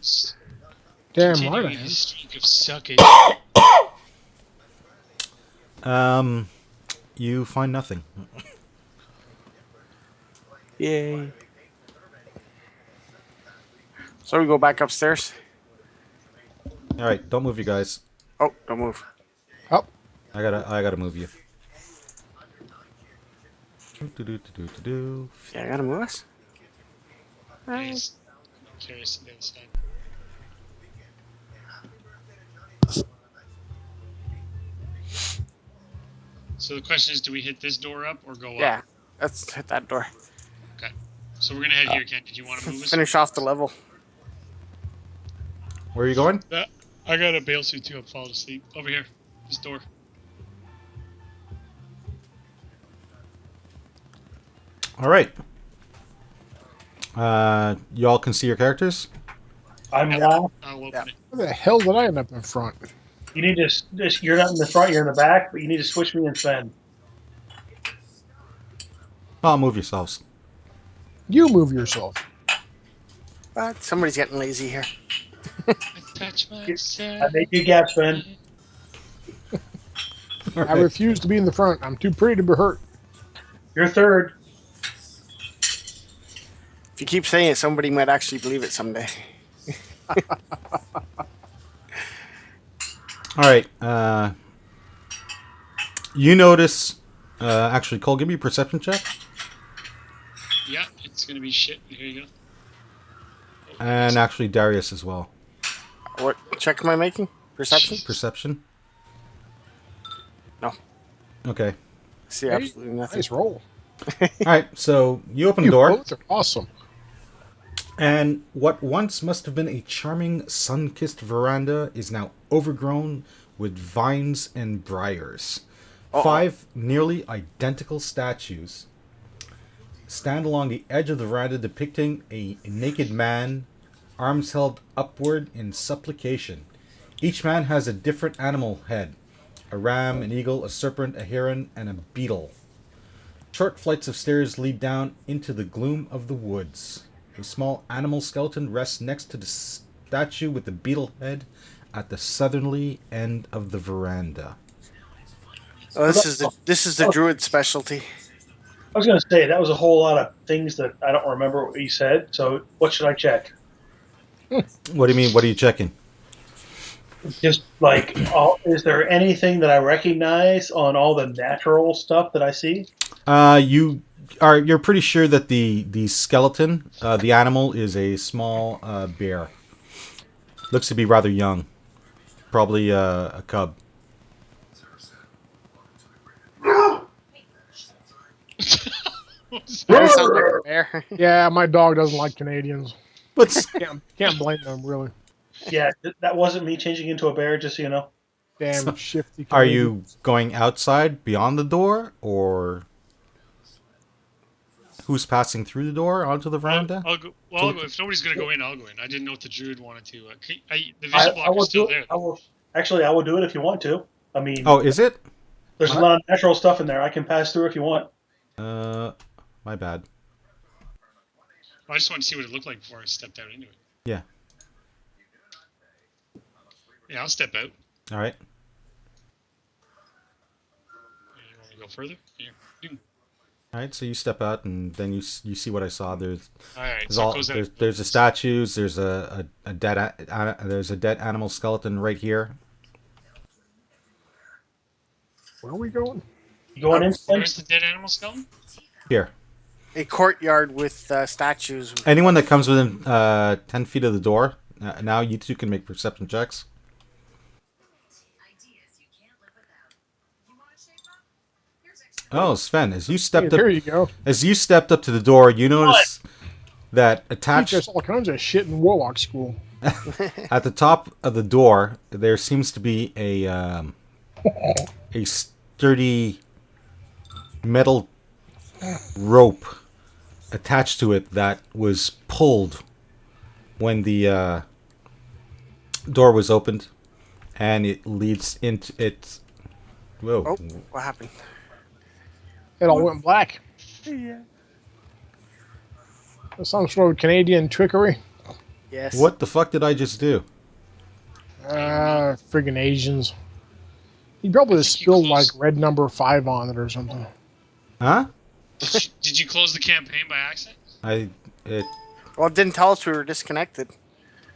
Damn Continuing right I his am. streak of suckage. You find nothing. Yay. So we go back upstairs. All right, don't move, you guys. Oh, don't move. Oh, I gotta move you. Do-do-do-do-do-do. Yeah, I gotta move us. Nice. Curious to the other side. So the question is, do we hit this door up or go up? Yeah, let's hit that door. Okay. So we're gonna head here, Ken. Did you want to move us? Finish off the level. Where are you going? I got a bail suit too. I'm falling asleep. Over here. This door. All right. You all can see your characters. I'm Yep. last. I'll open Yeah. it. where the hell did I end up in front? You need to. You're not in the front. You're in the back. But you need to switch me and Sven. I'll move yourselves. You move yourself. But somebody's getting lazy here. I touch myself. I made you gap, Sven. All I right. refuse to be in the front. I'm too pretty to be hurt. You're third. If you keep saying it, somebody might actually believe it someday. All right. You notice. Actually, Cole, give me a perception check. Yeah, it's gonna be shit. Here you go. Oh, And actually, Darius as well. What check am I making? Perception? Perception. No. Okay. See Hey, absolutely nothing. nice roll. All right. So you open the You door. both are awesome. And what once must have been a charming sun-kissed veranda is now overgrown with vines and briars. Uh-oh. 5 nearly identical statues stand along the edge of the veranda depicting a naked man, arms held upward in supplication. Each man has a different animal head: a ram, an eagle, a serpent, a heron, and a beetle. Short flights of stairs lead down into the gloom of the woods. A small animal skeleton rests next to the statue with the beetle head at the southerly end of the veranda. Oh, this is the druid specialty. I was going to say that was a whole lot of things that I don't remember what he said. So what should I check? What do you mean? What are you checking? Just like, is there anything that I recognize on all the natural stuff that I see? You're pretty sure that the skeleton, the animal, is a small bear. Looks to be rather young, probably a cub. That sounds like a bear. Yeah, my dog doesn't like Canadians. But Can't blame them, really. Yeah, that wasn't me changing into a bear, just so you know. Damn shifty Canadians. are you going outside beyond the door, or who's passing through the door onto the veranda? I'll go. Well, I'll go. If nobody's gonna go in, I'll go in. I didn't know if the druid wanted to. The vision block is still there. I will. Actually, I will do it if you want to. I mean, Oh, is it? there's a lot of natural stuff in there. I can pass through if you want. My bad. I just wanted to see what it looked like before I stepped out into it. Yeah. Yeah, I'll step out. All right. You want me to go further? Here. All right. So you step out, and then you see what I saw. There's All right. There's, So all, it goes out. there's the statues. There's a dead there's a dead animal skeleton right here. Where are we going? You going in? Where's the dead animal skeleton? Here. A courtyard with statues. Anyone that comes within 10 feet of the door, now you two can make perception checks. Oh, Sven, as you stepped Here up, you go. as you stepped up to the door, you notice that Teach attached us all kinds of shit in Warlock School. at the top of the door, there seems to be a sturdy metal rope attached to it that was pulled when the door was opened, and it leads into it. Whoa! Oh, what happened? It all went black. Yeah. Some sort of Canadian trickery. Yes. What the fuck did I just do? Friggin' Asians. He probably just spilled like red number 5 on it or something. Huh? Did you close the campaign by accident? Well, it didn't tell us we were disconnected.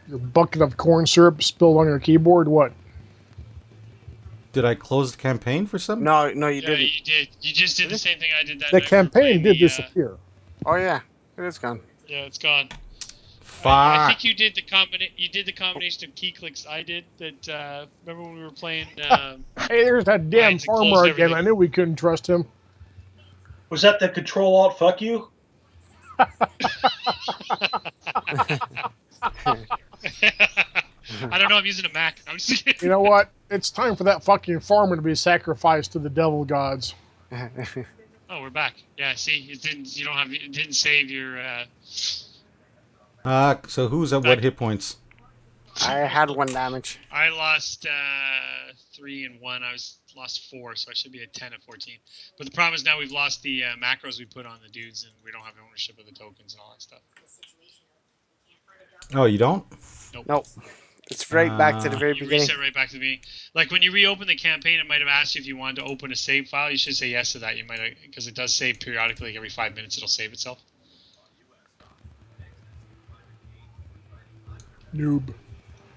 Your bucket of corn syrup spilled on your keyboard. What? Did I close the campaign for something? No, you Yeah, didn't. you did. You just did the same thing I did that The night. We were campaign playing did the, disappear. Oh yeah, it is gone. Yeah, it's gone. Fuck. I think you did the combination of key clicks I did. That remember when we were playing? Hey, there's that damn Right, to close farmer again. everything. I knew we couldn't trust him. Was that the Control Alt fuck you? I don't know. I'm using a Mac. I'm just kidding. You know what? It's time for that fucking farmer to be sacrificed to the devil gods. Oh, we're back. Yeah. See, it didn't. You don't have. It didn't save your. So who's at what hit points? I had 1 damage. I lost 3 and 1. I lost 4, so I should be at 10 and 14. But the problem is now we've lost the macros we put on the dudes, and we don't have ownership of the tokens and all that stuff. Oh, you don't? Nope. It's right back to the very You beginning. reset right back to the beginning. Like when you reopen the campaign, it might have asked you if you wanted to open a save file. You should say yes to that. You might, because it does save periodically. Like every 5 minutes, it'll save itself. Noob.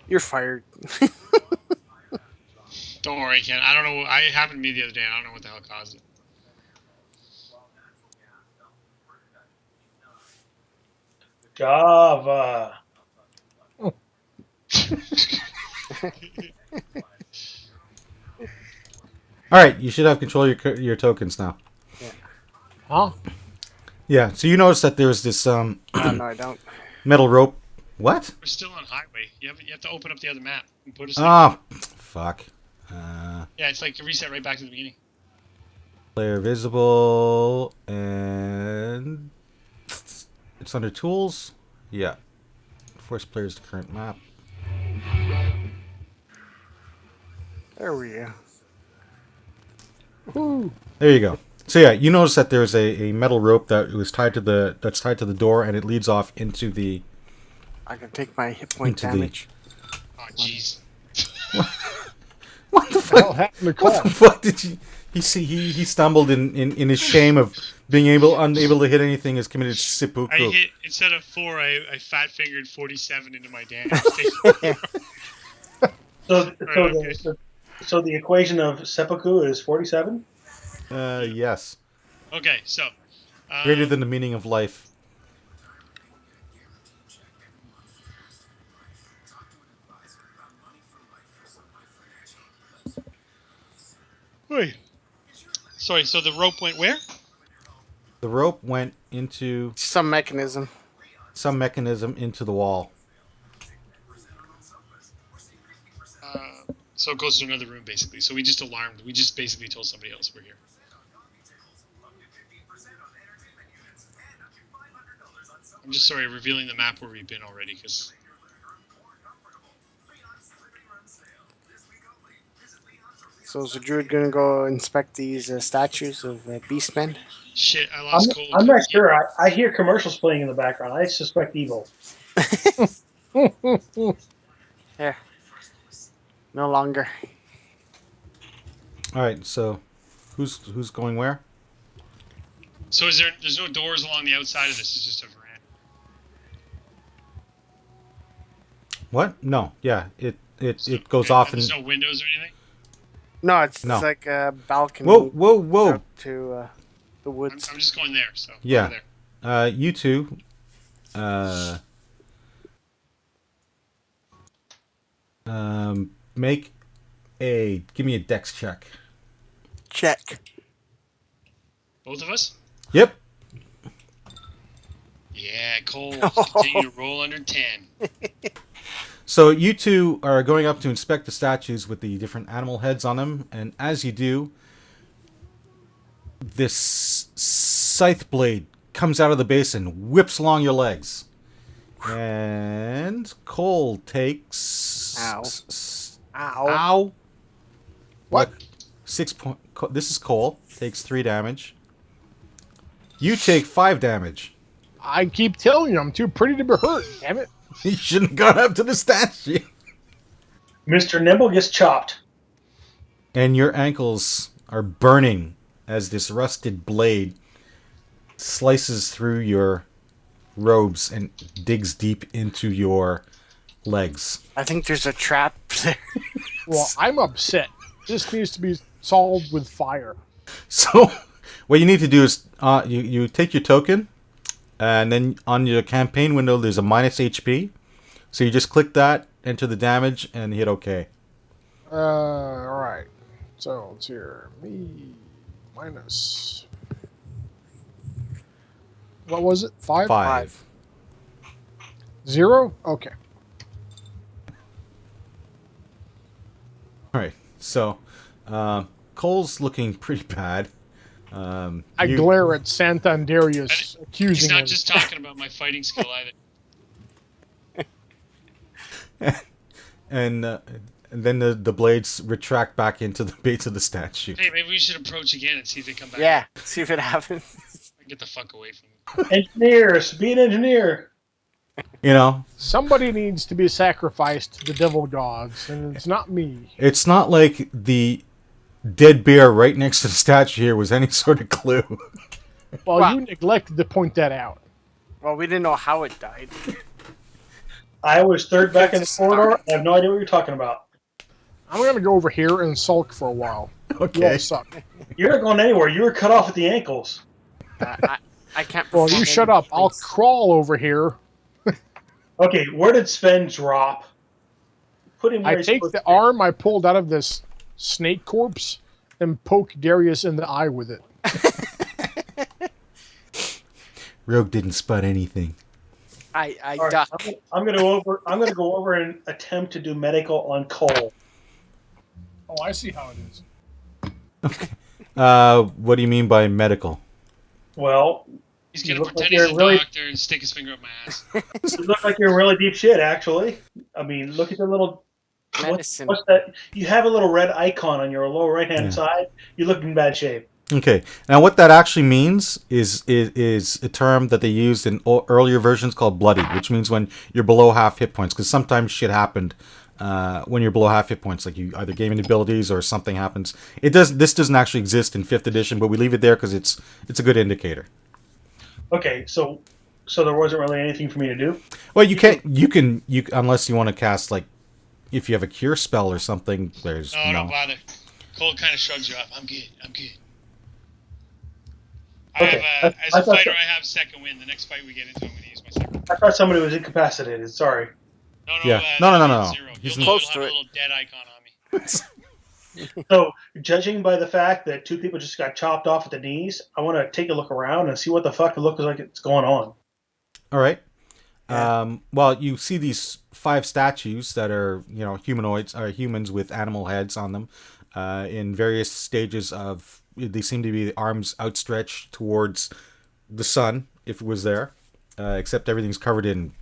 You're fired. Don't worry, Ken. I don't know. I happened to me the other day, and I don't know what the hell caused it. Java. All right, you should have control of your tokens now. Huh? Yeah. So you notice that there's this No, I don't. metal rope. What? We're still on highway. You have to open up the other map and put us. Ah, fuck. Yeah, it's like a reset right back to the beginning. Player visible, and it's under tools. Yeah. Force players to current map. There we go. Woo. There you go. So yeah, you notice that there's a metal rope that's tied to the door, and it leads off into the. I can take my hit point Into the- damage. Oh, jeez. What the What the fuck? hell happened to What Cole? the fuck did you? He stumbled in his shame of being unable to hit anything. Has committed I seppuku. hit, instead of 4, I fat fingered 47 into my damage. Station. So the equation of seppuku is 47. Yes. Okay, so. Greater than the meaning of life. Wait. Sorry, so the rope went where? The rope went into Some mechanism. some mechanism into the wall. So it goes to another room, basically. So we just alarmed. We just basically told somebody else we're here. I'm just sorry revealing the map where we've been already, because So is the druid gonna go inspect these statues of beastmen? shit, I lost Cole. I'm not sure. I hear commercials playing in the background. I suspect evil. Yeah. No longer. All right. So, who's going where? So there's no doors along the outside of this. It's just a veranda. What? No. Yeah. It goes Okay, off and and. there's no windows or anything. No, it's No. like a balcony. Whoa! Out to the woods. I'm just going there. So Yeah. over there. You two. Give me a dex check. Check. Both of us. Yep. Yeah, Cole. Continue to roll under 10. So you two are going up to inspect the statues with the different animal heads on them, and as you do, this scythe blade comes out of the basin, whips along your legs, and Cole takes. Ow. Ow. Ow. What? 6 point. This is Cole. Takes 3 damage. You take 5 damage. I keep telling you, I'm too pretty to be hurt. Damn it. You shouldn't have gone up to the statue. Mr. Nimble gets chopped. And your ankles are burning as this rusted blade slices through your robes and digs deep into your legs. I think there's a trap there. Well, I'm upset. This needs to be solved with fire. So, what you need to do is you take your token, and then on your campaign window there's a minus HP. So you just click that, enter the damage, and hit OK. Alright. So, let's hear. Me minus. What was it? 5? 5. 0? Okay. All right. So, Cole's looking pretty bad. I glare at Santandarius, He's accusing not him. just talking about my fighting skill either. And then the blades retract back into the base of the statue. Hey, maybe we should approach again and see if they come back. Yeah. See if it happens. Get the fuck away from them. Engineers, be an engineer. You know, Somebody needs to be sacrificed to the devil gods, and it's not me. it's not like the dead bear right next to the statue here was any sort of clue. Well, Wow. you neglected to point that out. Well, we didn't know how it died. I was third back in the It's corridor. dark. I have no idea what you're talking about. I'm gonna go over here and sulk for a while. You Okay. all suck. You're not going anywhere. You were cut off at the ankles. I can't. Well, perform you shut any up. I'll things. crawl over here. Okay, where did Sven drop? Put him where I he's take supposed the to be. arm I pulled out of this snake corpse and poke Darius in the eye with it. Rogue didn't spot anything. I All right, duck. I'm gonna go over and attempt to do medical on Cole. Oh, I see how it is. What do you mean by medical? Well, He's You gonna look like pretend he's a you're really- doctor and stick his finger up my ass. you look like you're in really deep shit. Actually, I mean, look at the little. Medicine. What's that? You have a little red icon on your lower right hand Yeah. side. You look in bad shape. Okay. Now, what that actually means is a term that they used in earlier versions called bloodied, which means when you're below half hit points. Because sometimes shit happened when you're below half hit points, like you either gaining abilities or something happens. This doesn't actually exist in 5th edition, but we leave it there because it's a good indicator. Okay, so there wasn't really anything for me to do. Well, you can unless you want to cast, like, if you have a cure spell or something. There's No, don't bother. Cole kind of shrugs you off. I'm good. Okay, As I a thought fighter, so. I have second win. The next fight we get into, I'm going to use my second. I thought somebody was incapacitated. Sorry. No, Yeah. that'll No. be at 0. He's You'll close have to a it. little dead icon on me. So, judging by the fact that 2 people just got chopped off at the knees, I want to take a look around and see what the fuck it looks like it's going on. All right. Yeah. Well, you see these 5 statues that are, humanoids or humans with animal heads on them, in various stages of. They seem to be arms outstretched towards the sun, if it was there, except everything's covered in,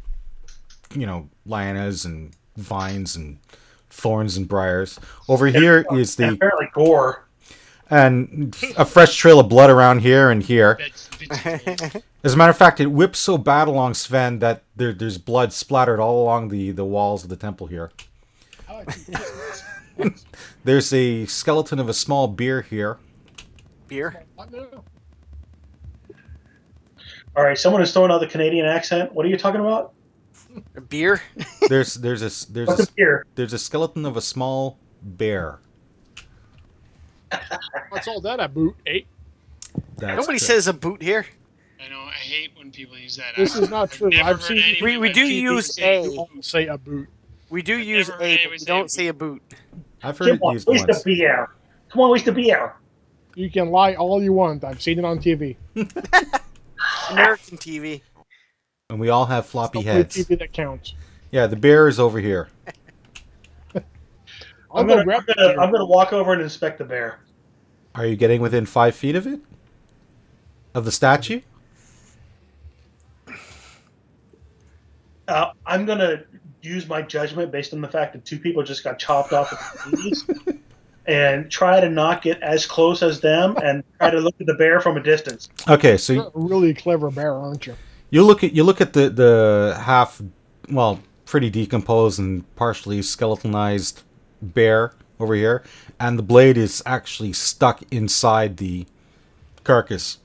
lianas and vines and thorns and briars. Over here is And the apparently gore. and a fresh trail of blood around here and here. Bitch. As a matter of fact, it whips so bad along Sven that there's blood splattered all along the walls of the temple here. There's a skeleton of a small bear here. Beer. What now? All right, someone is throwing out the Canadian accent. What are you talking about? A beer. There's What's a beer? a skeleton of a small bear. What's all that about, eh? That's Nobody good. says a boot here. I know. I hate when people use that. This accent. is not true. Never I've heard seen anybody We on do TV use say a. boot. say a boot. We do use never heard a, anyone but we say don't a say a boot. I've heard Come it on, used waste the once. beer. Come on, waste the beer. You can lie all you want. I've seen it on TV. American TV. And we all have floppy Only heads. TV that counts. Yeah, the bear is over here. I'll I'm go gonna, grab I'm gonna, I'm gonna walk over and inspect the bear. Are you getting within 5 feet of it? Of the statue? I'm gonna use my judgment based on the fact that 2 people just got chopped off at the knees, and try to not get as close as them, and try to look at the bear from a distance. Okay, so You're a really clever bear, aren't you? you look at the half, well, pretty decomposed and partially skeletonized bear over here, and the blade is actually stuck inside the carcass.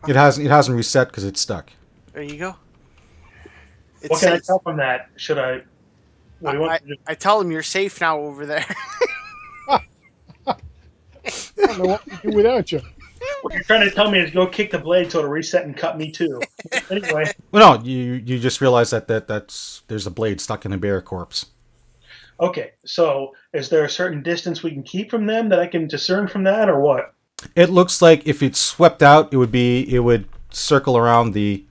It hasn't reset because it's stuck. There you go. It What can I says- tell from that? Should I? What do you want? to do? I tell him you're safe now over there. I don't know what to do without you. What you're trying to tell me is go kick the blade so it'll reset and cut me too. Anyway, Well, no, you just realize there's a blade stuck in a bear corpse. okay. So, is there a certain distance we can keep from them that I can discern from that, or what? It looks like if it's swept out, it would circle around a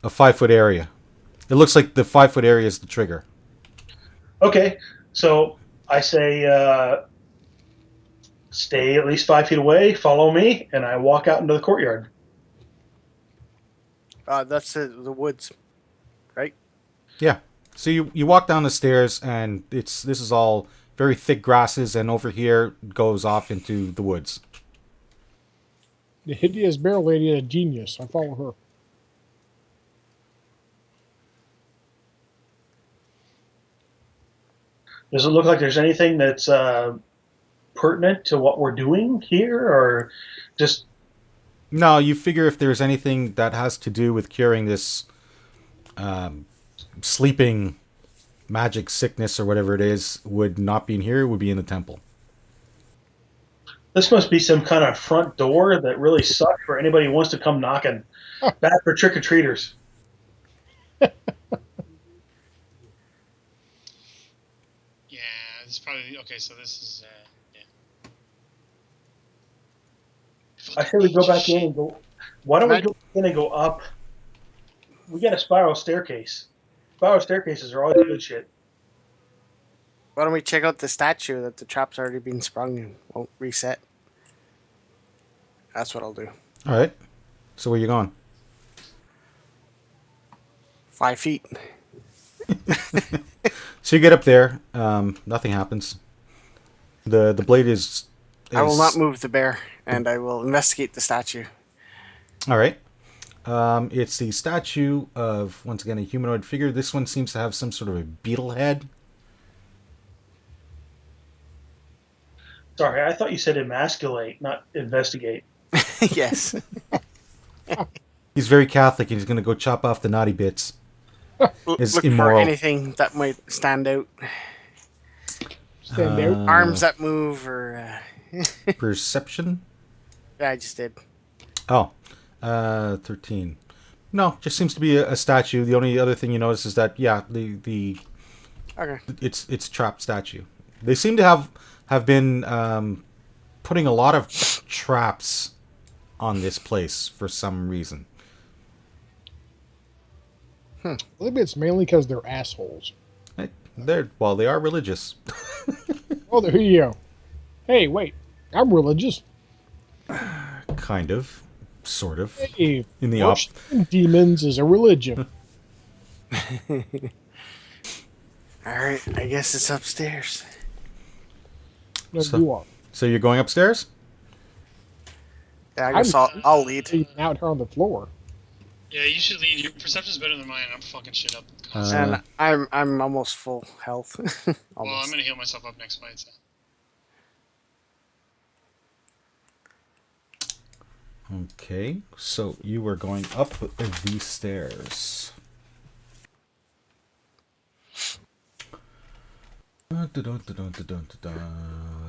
5-foot area. It looks like the 5-foot area is the trigger. Okay. So I say, stay at least 5 feet away. Follow me, and I walk out into the courtyard. That's the woods, right? Yeah. So you walk down the stairs, and this is all very thick grasses, and over here goes off into the woods. The hideous bear lady is a genius. I follow her. Does it look like there's anything that's pertinent to what we're doing here, or just No, you figure if there's anything that has to do with curing this sleeping magic sickness or whatever it is, would not be in here, it would be in the temple. this must be some kind of front door that really sucks for anybody who wants to come knocking? Bad for trick or treaters. Yeah, this is probably okay. So this is yeah. I say we go back in and go. Why don't Can we I- go in and go up? We got a spiral staircase. Spiral staircases are always good shit. Why don't we check out the statue that the trap's already been sprung and won't reset? That's what I'll do. All right. So where you going? 5 feet. So you get up there. Nothing happens. The blade is. I will not move the bear, and I will investigate the statue. All right. It's the statue of, once again, a humanoid figure. This one seems to have some sort of a beetle head. Sorry, I thought you said emasculate, not investigate. Yes. He's very Catholic, and he's going to go chop off the naughty bits. It's Look immoral. for anything that might stand out. Stand out. Arms that move, or Perception? yeah, I just did. Oh, 13. No, just seems to be a statue. The only other thing you notice is that, yeah, the Okay. it's a trapped statue. They seem to have been putting a lot of traps on this place for some reason. Maybe it's mainly because they're assholes. They are religious. Oh, there you go. Hey, wait. I'm religious. Kind of. Sort of. Hey, In the worshiping demons is a religion. All right. I guess it's upstairs. No, So- you are. So you're going upstairs? Yeah, I guess I'll lead. Even out here on the floor. Yeah, you should lead. Your perception's better than mine. I'm fucking shit up. And I'm almost full health. Well, Almost. I'm gonna heal myself up next fight. So. Okay, so you are going up the stairs.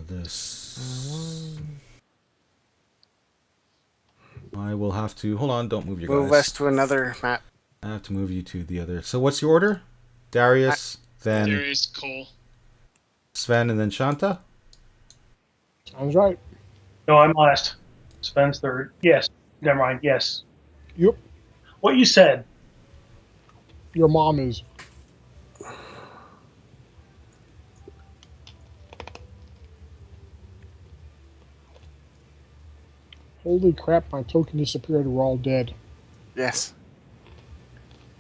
This. I will have to. Hold on, don't move your Move guys. us to another map. I have to move you to the other. So what's your order? Darius, then Darius, Cole. Sven, and then Shanta? Sounds right. No, I'm last. Sven's third. Yes. Never mind. Yes. Yep. What you said. Your mom is. Holy crap, my token disappeared. We're all dead. Yes.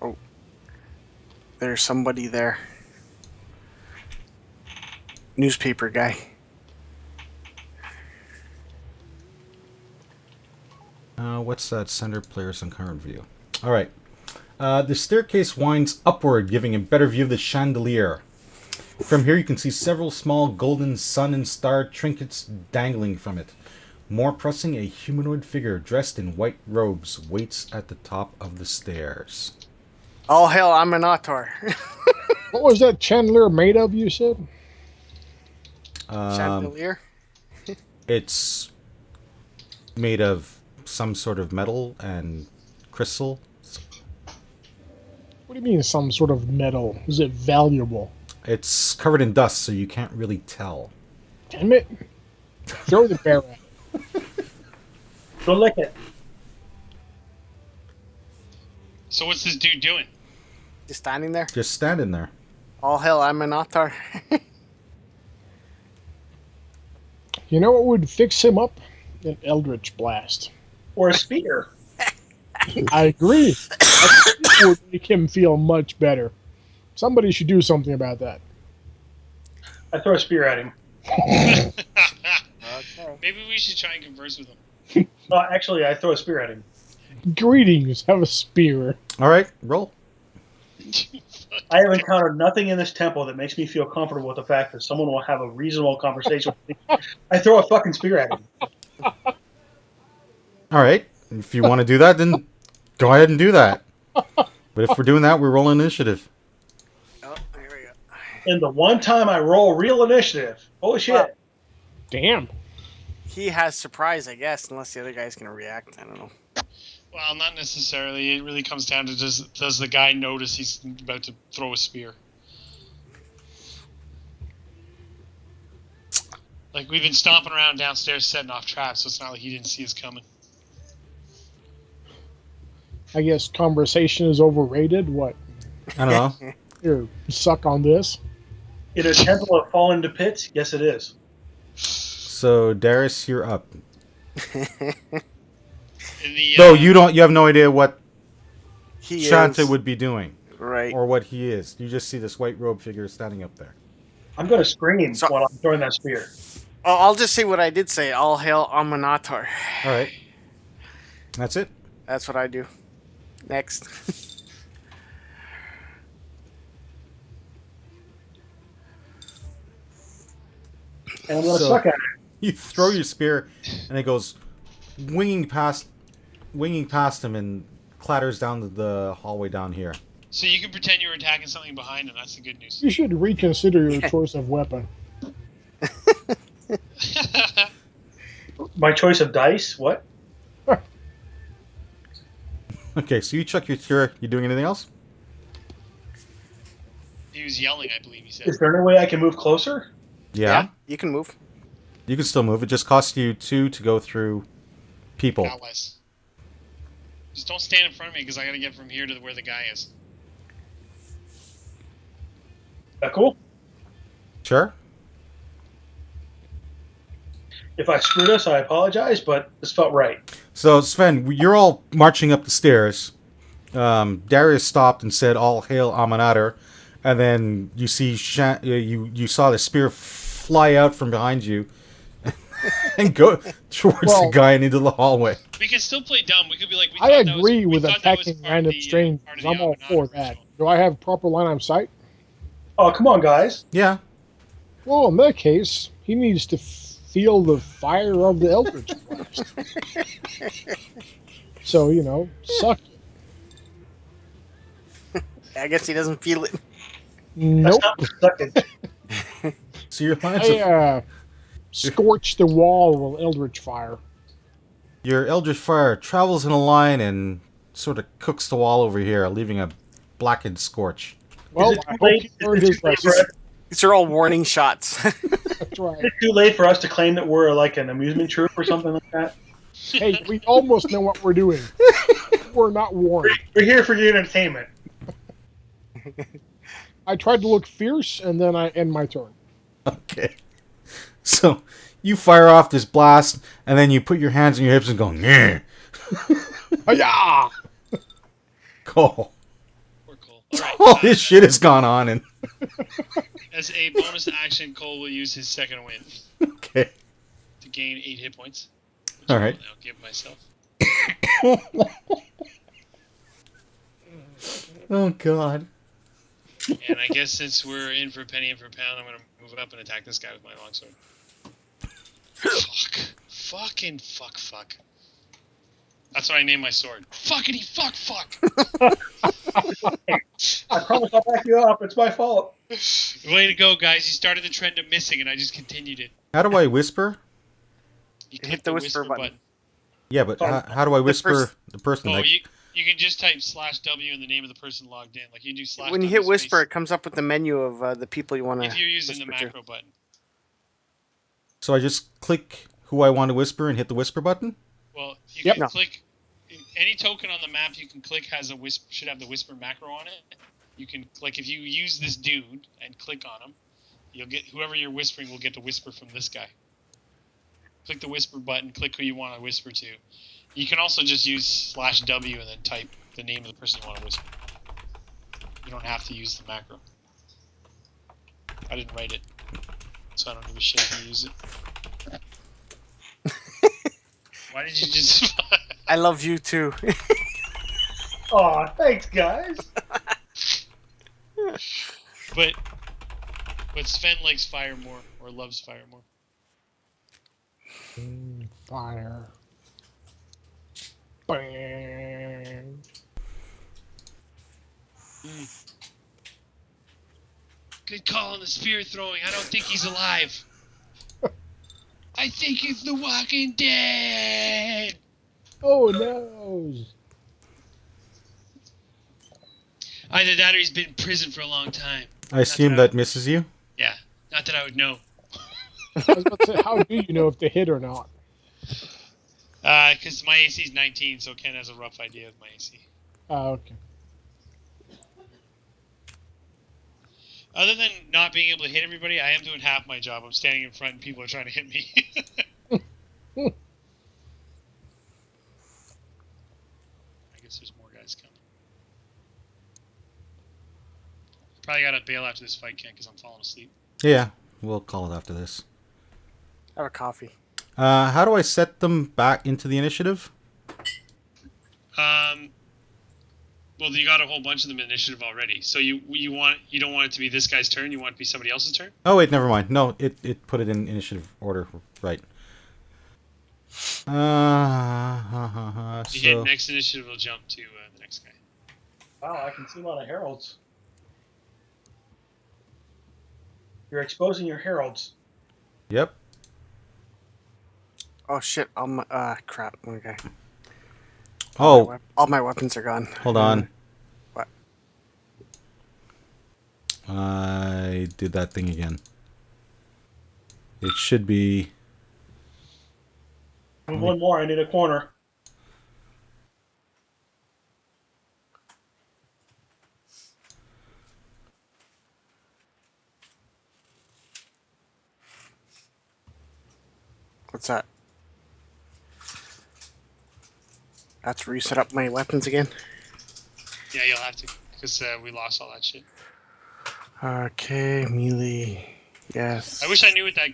Oh. There's somebody there. Newspaper guy. What's that? Center players on current view. All right. The staircase winds upward, giving a better view of the chandelier. From here, you can see several small golden sun and star trinkets dangling from it. More pressing, a humanoid figure dressed in white robes waits at the top of the stairs. All hail, I'm an otter. What was that chandelier made of, you said? Chandelier. It's made of some sort of metal and crystal. What do you mean some sort of metal? Is it valuable? It's covered in dust, so you can't really tell. Damn it. Throw the bear at it. Go lick it. So what's this dude doing? Just standing there. Just standing there. All hail, I'm an otter. You know what would fix him up? An Eldritch Blast. Or a spear. I agree. That would make him feel much better. Somebody should do something about that. I throw a spear at him. Okay. Maybe we should try and converse with him. Actually, I throw a spear at him. Greetings, have a spear. All right, roll. I have encountered nothing in this temple that makes me feel comfortable with the fact that someone will have a reasonable conversation with me. I throw a fucking spear at him. All right. If you want to do that, then go ahead and do that. But if we're doing that, we're rolling initiative. Oh, here we go. And the one time I roll real initiative, holy shit. Wow. Damn. He has surprise, I guess, unless the other guy's gonna react. I don't know. Well, not necessarily. It really comes down to does the guy notice he's about to throw a spear? Like, we've been stomping around downstairs setting off traps, so it's not like he didn't see us coming. I guess conversation is overrated. What? I don't know. Here, suck on this. In a temple of fallen to pits, yes it is. So Darius, you're up. The, Though you have no idea what He Shanta is would be doing right. or what he is. You just see this white robe figure standing up there. I'm going to scream So- while I'm throwing that spear. Oh, I'll just say what I did say. All hail Amunatar. All right. That's it. That's what I do. Next. And I'm going to So- suck at it. You throw your spear, and it goes winging past him and clatters down the hallway down here. So you can pretend you were attacking something behind him. That's the good news. You should reconsider your choice of weapon. My choice of dice, what? Okay, so you chuck your spear. You doing anything else? He was yelling, I believe he said. Is there any way I can move closer? Yeah. You can move. You can still move. It just costs you 2 to go through people. Not less. Just don't stand in front of me because I gotta get from here to where the guy is. That cool? Sure. If I screwed us, I apologize, but this felt right. So Sven, you're all marching up the stairs. Darius stopped and said, "All hail Amunatar," and then you see you saw the spear fly out from behind you and go towards the guy and into the hallway. We can still play dumb. We could be like, we I thought that was- agree we with thought that was attacking part of random the, strangers. part of the I'm all Amunatar for that. ritual. Do I have proper line of sight? Oh, come on, guys. Yeah. Well, in that case, he needs to feel the fire of the Eldritch Blast. So, suck it. I guess he doesn't feel it. Nope. That's not sucking. So your lines of Scorch the wall with Eldritch Fire. your Eldritch Fire travels in a line and sort of cooks the wall over here, leaving a blackened scorch. Well, it I too hope late? he Is learned it his too late for lesson. us- These are all warning shots. That's right. is it too late for us to claim that we're like an amusement troupe or something like that? Hey, we almost know what we're doing. We're not warned. We're here for your entertainment. I tried to look fierce, and then I end my turn. Okay. So you fire off this blast, and then you put your hands on your hips and go, "Nyeh." Hi-yah! Cool. Poor Cole. All right. All this shit has gone on, and As a bonus action, Cole will use his second win okay. to gain 8 hit points. Which All I will right. now give myself. Oh God. And I guess since we're in for a penny, in for a pound, I'm gonna move up and attack this guy with my longsword. Fuck. Fucking fuck. That's what I named my sword. Fuckity fuck. I promise I'll back you up. It's my fault. Way to go, guys. You started the trend of missing, and I just continued it. How do I whisper? You Hit the whisper button. Yeah, but how do I whisper the person? Oh, Like, you can just type /W in the name of the person logged in. Like you do / When you hit whisper, it comes up with the menu of the people you want to. if you're using the whisper to. macro button. so I just click who I want to whisper and hit the whisper button? Well, you Yep. can click any token on the map you can click has a whisper should have the whisper macro on it. You can click if you use this dude and click on him, you'll get whoever you're whispering will get to whisper from this guy. Click the whisper button, click who you want to whisper to. You can also just use /W and then type the name of the person you want to whisper. You don't have to use the macro. I didn't write it, so I don't give a shit if you use it. Why did you just? I love you too. Aw, thanks, guys. But Sven likes fire more, or loves fire more. Fire. Bang. Good call on the spear throwing. I don't think he's alive. I think it's the Walking Dead. Oh no! Either that or he's been in prison for a long time. I assume that misses you. Yeah, not that I would know. I was about to say, how do you know if they hit or not? Because my AC is 19, so Ken has a rough idea of my AC. Okay. Other than not being able to hit everybody, I am doing half my job. I'm standing in front and people are trying to hit me. I guess there's more guys coming. Probably gotta bail after this fight, Ken, because I'm falling asleep. Yeah, we'll call it after this. Have a coffee. How do I set them back into the initiative? Well, you got a whole bunch of them in initiative already. So you don't want it to be this guy's turn. You want it to be somebody else's turn. Oh wait, never mind. No, it put it in initiative order. Right. If you hit next initiative, will jump to the next guy. Wow, I can see a lot of heralds. You're exposing your heralds. Yep. Oh shit! Crap. Okay. Oh, All my weapons are gone. hold on. What? I did that thing again. It should be. One more. I need a corner. What's that? That's reset up my weapons again. Yeah, you'll have to, because we lost all that shit. Okay, melee. Yes. I wish I knew what that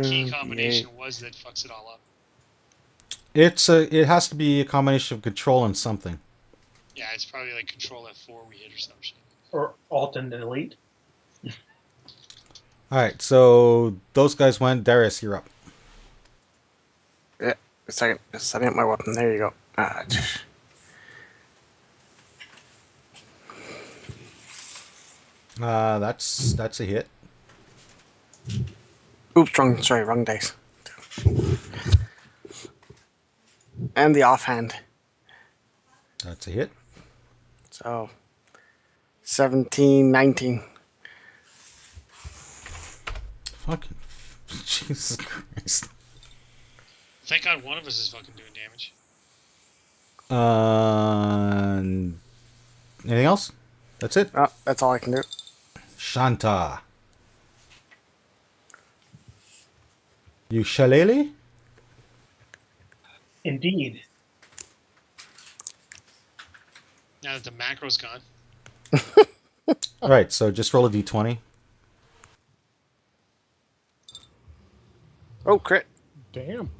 key combination was that fucks it all up. It has to be a combination of control and something. Yeah, it's probably like Control F4 we hit or some shit. Or Alt and Delete. All right, so those guys went. Darius, you're up. Yeah. A second. Just setting up my weapon. There you go. That's a hit. Oops, wrong dice. And the offhand. That's a hit. So 17, 19. Fucking Jesus Christ. Thank God one of us is fucking doing damage. Anything else? That's it. Oh, that's all I can do. Shanta. You shillelagh? Indeed. Now that the macro's gone. All right, so just roll a d20. Oh, crit. Damn.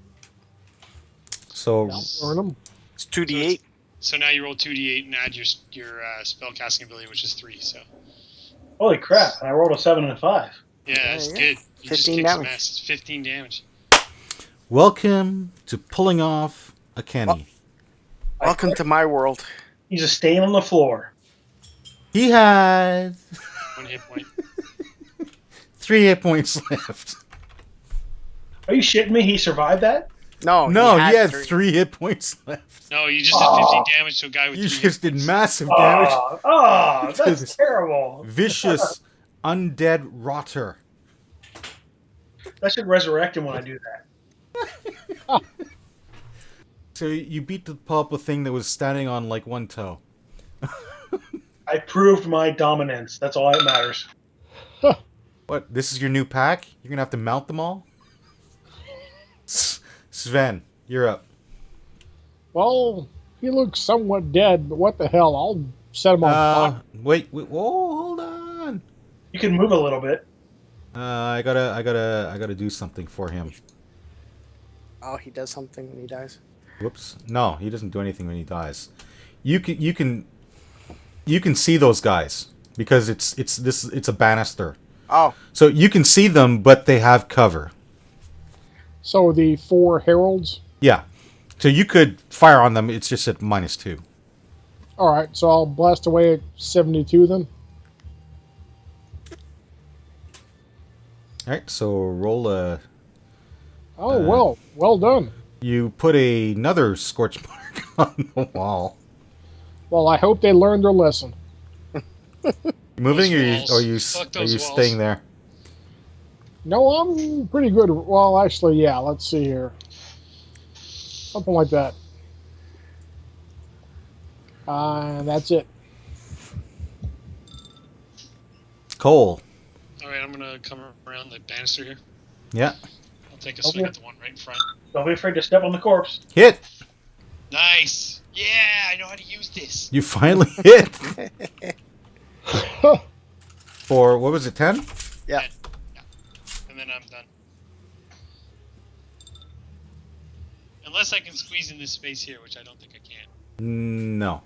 So Burn them. It's 2d8. So now you roll 2d8 and add your spell casting ability, which is 3. So Holy crap! I rolled a 7 and a 5. yeah, that's good. You 15 just kicked some damage. ass. It's 15 damage. welcome to pulling off a Kenny. Welcome to my world. He's a stain on the floor. He had 1 hit point. 3 hit points left. Are you shitting me? He survived that? No, No, he had three. 3 hit points left. No, you just did 15 damage to a guy with You 3 just hit did points. massive damage. That's terrible. Vicious undead rotter. I should resurrect him when I do that. So you beat the pulp a thing that was standing on like one toe. I proved my dominance. That's all that matters. What? This is your new pack? You're gonna have to mount them all? Sven, you're up. Well, he looks somewhat dead, but what the hell? I'll set him on fire. Wait, whoa, hold on. You can move a little bit. I gotta do something for him. Oh, he does something when he dies. Whoops. No, he doesn't do anything when he dies. You can see those guys. because it's a banister. Oh, So you can see them, but they have cover. So the 4 heralds. Yeah. So you could fire on them. It's just at -2. All right, so I'll blast away at 72 then. All right. So roll a. Oh, well done. You put another scorch mark on the wall. Well, I hope they learned their lesson. Moving, Those or you walls. Fuck are those you walls. staying there? No, I'm pretty good. Well, actually, yeah. Let's see here. Something like that. And that's it. Cole. All right, I'm gonna come around the banister here. Yeah. I'll take a swing at the one right in front. Don't be afraid to step on the corpse. Hit. Nice. Yeah, I know how to use this. You finally hit. For what was it? 10? yeah. And then I'm done. Unless I can squeeze in this space here, which I don't think I can. No.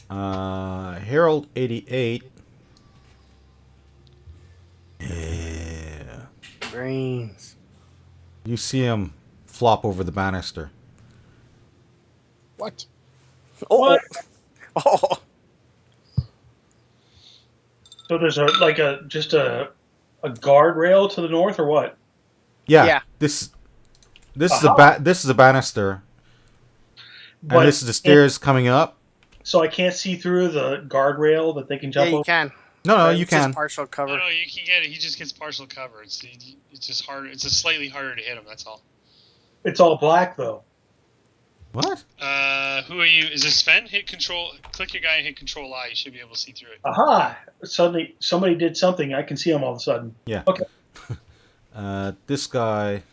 Harold 88. Yeah. Brains. You see him flop over the banister. What? Oh. What? Oh. So there's just a guardrail to the north, or what? Yeah. Yeah. This is Aha. this is a banister, But and this is the stairs coming up. So I can't see through the guardrail that they can Yeah, jump you over. can. No, But you it's just can. partial cover. No, you can get it. He just gets partial cover. It's just harder. It's just slightly harder to hit him. That's all. It's all black though. What? Who are you? Is this Sven? Hit control. Click your guy and hit control I. You should be able to see through it. Aha! Suddenly somebody did something. I can see them all of a sudden. Yeah. Okay. This guy.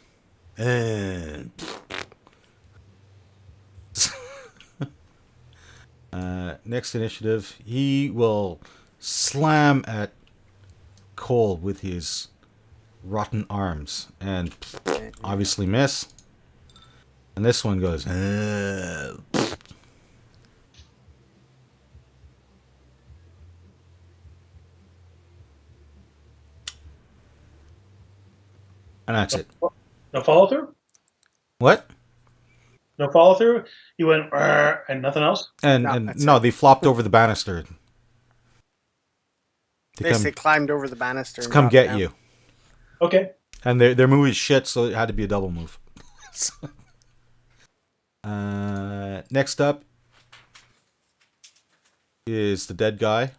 Next initiative, he will slam at Cole with his rotten arms and obviously miss. And this one goes. And that's it. No follow through. What? No follow through. He went "Arr," and nothing else. And No, and that's no, it. they flopped over the banister to Basically climbed over the banister. to and come dropped get down. you. Okay. And their move is shit, so it had to be a double move. Next up is the dead guy,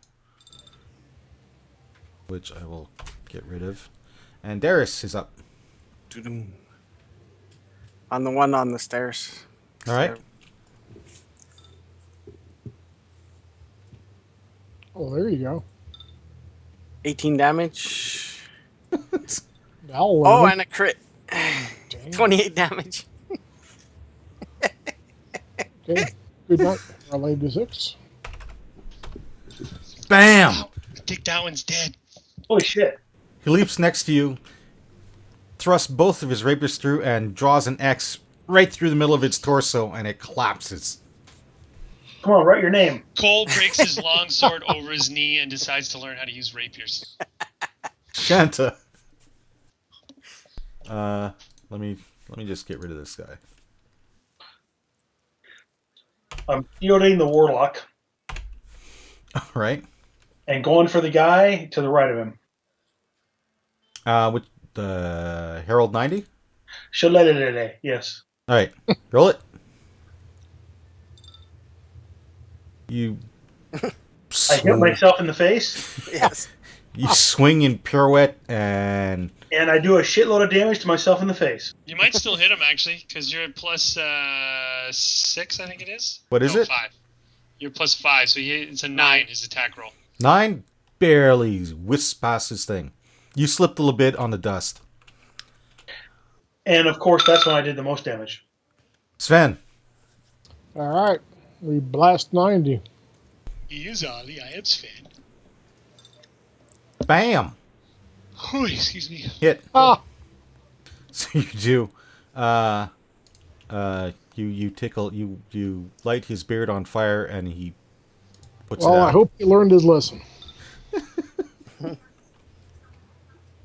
which I will get rid of. And Darius is up. Doo-doo. On the one on the stairs. All right. Oh, there you go. 18 damage. That'll learn Oh, it. and a crit. Dang. 28 damage. Okay. Good night. Relay to 6. Bam! I think that one's dead. Holy shit! He leaps next to you, thrusts both of his rapiers through, and draws an X right through the middle of its torso, and it collapses. Come on, write your name. Cole breaks his longsword over his knee and decides to learn how to use rapiers. Shanta. Let me just get rid of this guy. I'm fielding the warlock All right. and going for the guy to the right of him. With the Herald 90. Shalelelele. Yes. All right, roll it. You. I hit myself in the face, Yes. You swing and pirouette, and and I do a shitload of damage to myself in the face. You might still hit him actually, because you're at plus 6, I think it is. What is No, it? 5. You're plus 5, so it's a 9. His attack roll. 9 barely whisks past this thing. You slipped a little bit on the dust. And of course, that's when I did the most damage. Sven. All right. We blast 90. He is Ollie. I am Sven. Bam. Oh, excuse me. Hit. Ah! So you do. You tickle. You light his beard on fire, and he Puts Well, it I out. hope he learned his lesson.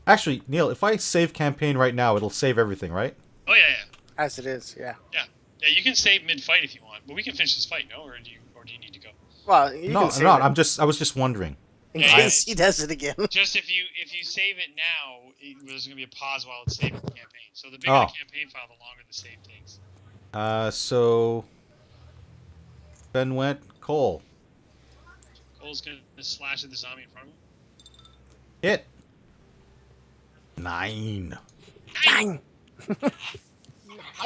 Actually, Neil, if I save campaign right now, it'll save everything, right? Oh yeah. As it is, yeah. Yeah, you can save mid-fight if you want, but we can finish this fight, no? Or do you need to go? Well, you No, can I'm save not. it I was just wondering. in Yeah, case it's- he does it again. Just if you save it now, there's gonna be a pause while it's saving the campaign. So the bigger Oh. the campaign file, the longer the save takes. So Ben went Cole. Cole's gonna slash at the zombie in front of him. Hit. 9. Dang.